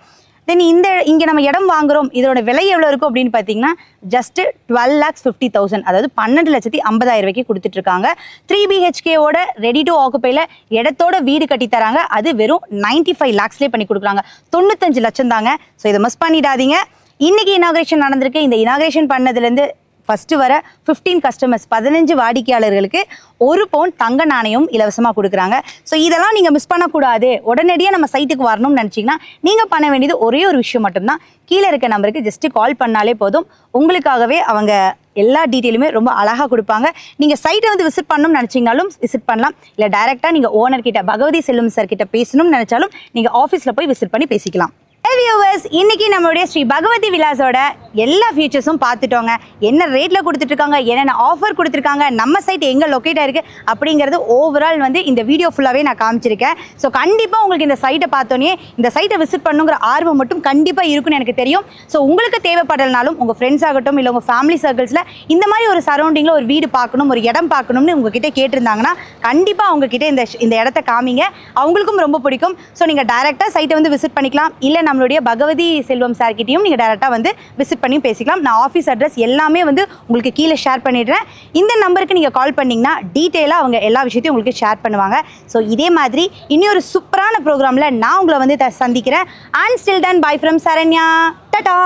தென் இங்கே நம்ம இடம் வாங்குறோம், இதோட விலை எவ்வளோ இருக்கும் அப்படின்னு பார்த்தீங்கன்னா ஜஸ்ட் 12,50,000, அதாவது 12,50,000 கொடுத்துட்ருக்காங்க. 3 BHKவோட ரெடி டு ஆக்குபையில் இடத்தோட வீடு கட்டி தராங்க. அது வெறும் 95 lakhsலேயே பண்ணி கொடுக்குறாங்க. 95 லட்சம் தாங்க. ஸோ இதை மிஸ் பண்ணிடாதீங்க. இன்றைக்கி இனாக்ரேஷன் நடந்திருக்கு. இந்த இனாக்ரேஷன் பண்ணதுலேருந்து ஃபஸ்ட்டு வர 15 கஸ்டமர்ஸ், 15 வாடிக்கையாளர்களுக்கு 1 பவுன் தங்க நாணயம் இலவசமாக கொடுக்குறாங்க. ஸோ இதெல்லாம் நீங்கள் மிஸ் பண்ணக்கூடாது. உடனடியாக நம்ம சைட்டுக்கு வரணும்னு நினச்சிங்கன்னா நீங்கள் பண்ண வேண்டியது ஒரே ஒரு விஷயம் மட்டும்தான். கீழே இருக்க நம்பருக்கு ஜஸ்ட்டு கால் பண்ணாலே போதும். உங்களுக்காகவே அவங்க எல்லா டீட்டெயிலுமே ரொம்ப அழகாக கொடுப்பாங்க. நீங்கள் சைட்டை வந்து விசிட் பண்ணணும்னு நினச்சிங்கனாலும் விசிட் பண்ணலாம். இல்லை டைரெக்டாக நீங்கள் ஓனர்கிட்ட பகவதி செல்வம் சார் கிட்ட பேசணும்னு நினச்சாலும் நீங்கள் ஆஃபீஸில் போய் விசிட் பண்ணி பேசிக்கலாம். வியூவர்ஸ், இன்னைக்கு நம்மளுடைய ஸ்ரீ பகவதி விலாஸோட எல்லா ஃபீச்சர்ஸும் பார்த்துட்டோங்க. என்ன ரேட்டில் கொடுத்துட்ருக்காங்க, என்னென்ன ஆஃபர் கொடுத்துருக்காங்க, நம்ம சைட் எங்கே லொக்கேட் ஆயிருக்கு அப்படிங்கிறது ஓவரால் வந்து இந்த வீடியோ ஃபுல்லாகவே நான் காமிச்சிருக்கேன். ஸோ கண்டிப்பாக உங்களுக்கு இந்த சைட்டை பார்த்தோன்னே இந்த சைட்டை விசிட் பண்ணுங்கிற ஆர்வம் மட்டும் கண்டிப்பாக இருக்குன்னு எனக்கு தெரியும். ஸோ உங்களுக்கு தேவைப்படலனாலும் உங்கள் ஃப்ரெண்ட்ஸ் ஆகட்டும் இல்லை உங்கள் ஃபேமிலி சர்க்கிள்ஸில் இந்த மாதிரி ஒரு சரௌண்டிங்கில் ஒரு வீடு பார்க்கணும், ஒரு இடம் பார்க்கணும்னு உங்ககிட்ட கேட்டிருந்தாங்கன்னா கண்டிப்பாக அவங்கக்கிட்ட இந்த இடத்த காமிங்க. அவங்களுக்கும் ரொம்ப பிடிக்கும். ஸோ நீங்கள் டைரெக்டாக சைட்டை வந்து விசிட் பண்ணிக்கலாம். இல்லை நம்மளுடைய பகவதி செல்வம் சார்கிட்டையும் நீங்கள் டைரெக்டாக வந்து விசிட் பண்ணி பேசிக்கலாம். நான் ஆஃபீஸ் அட்ரஸ் எல்லாமே வந்து உங்களுக்கு கீழே ஷேர் பண்ணிடுறேன். இந்த நம்பருக்கு நீங்கள் கால் பண்ணிங்கன்னா டீட்டெயிலாக அவங்க எல்லா விஷயத்தையும் உங்களுக்கு ஷேர் பண்ணுவாங்க. ஸோ இதே மாதிரி இன்னொரு சூப்பரான ப்ரோக்ராமில் நான் உங்களை வந்து சந்திக்கிறேன். And still then by from Saranya. Tata.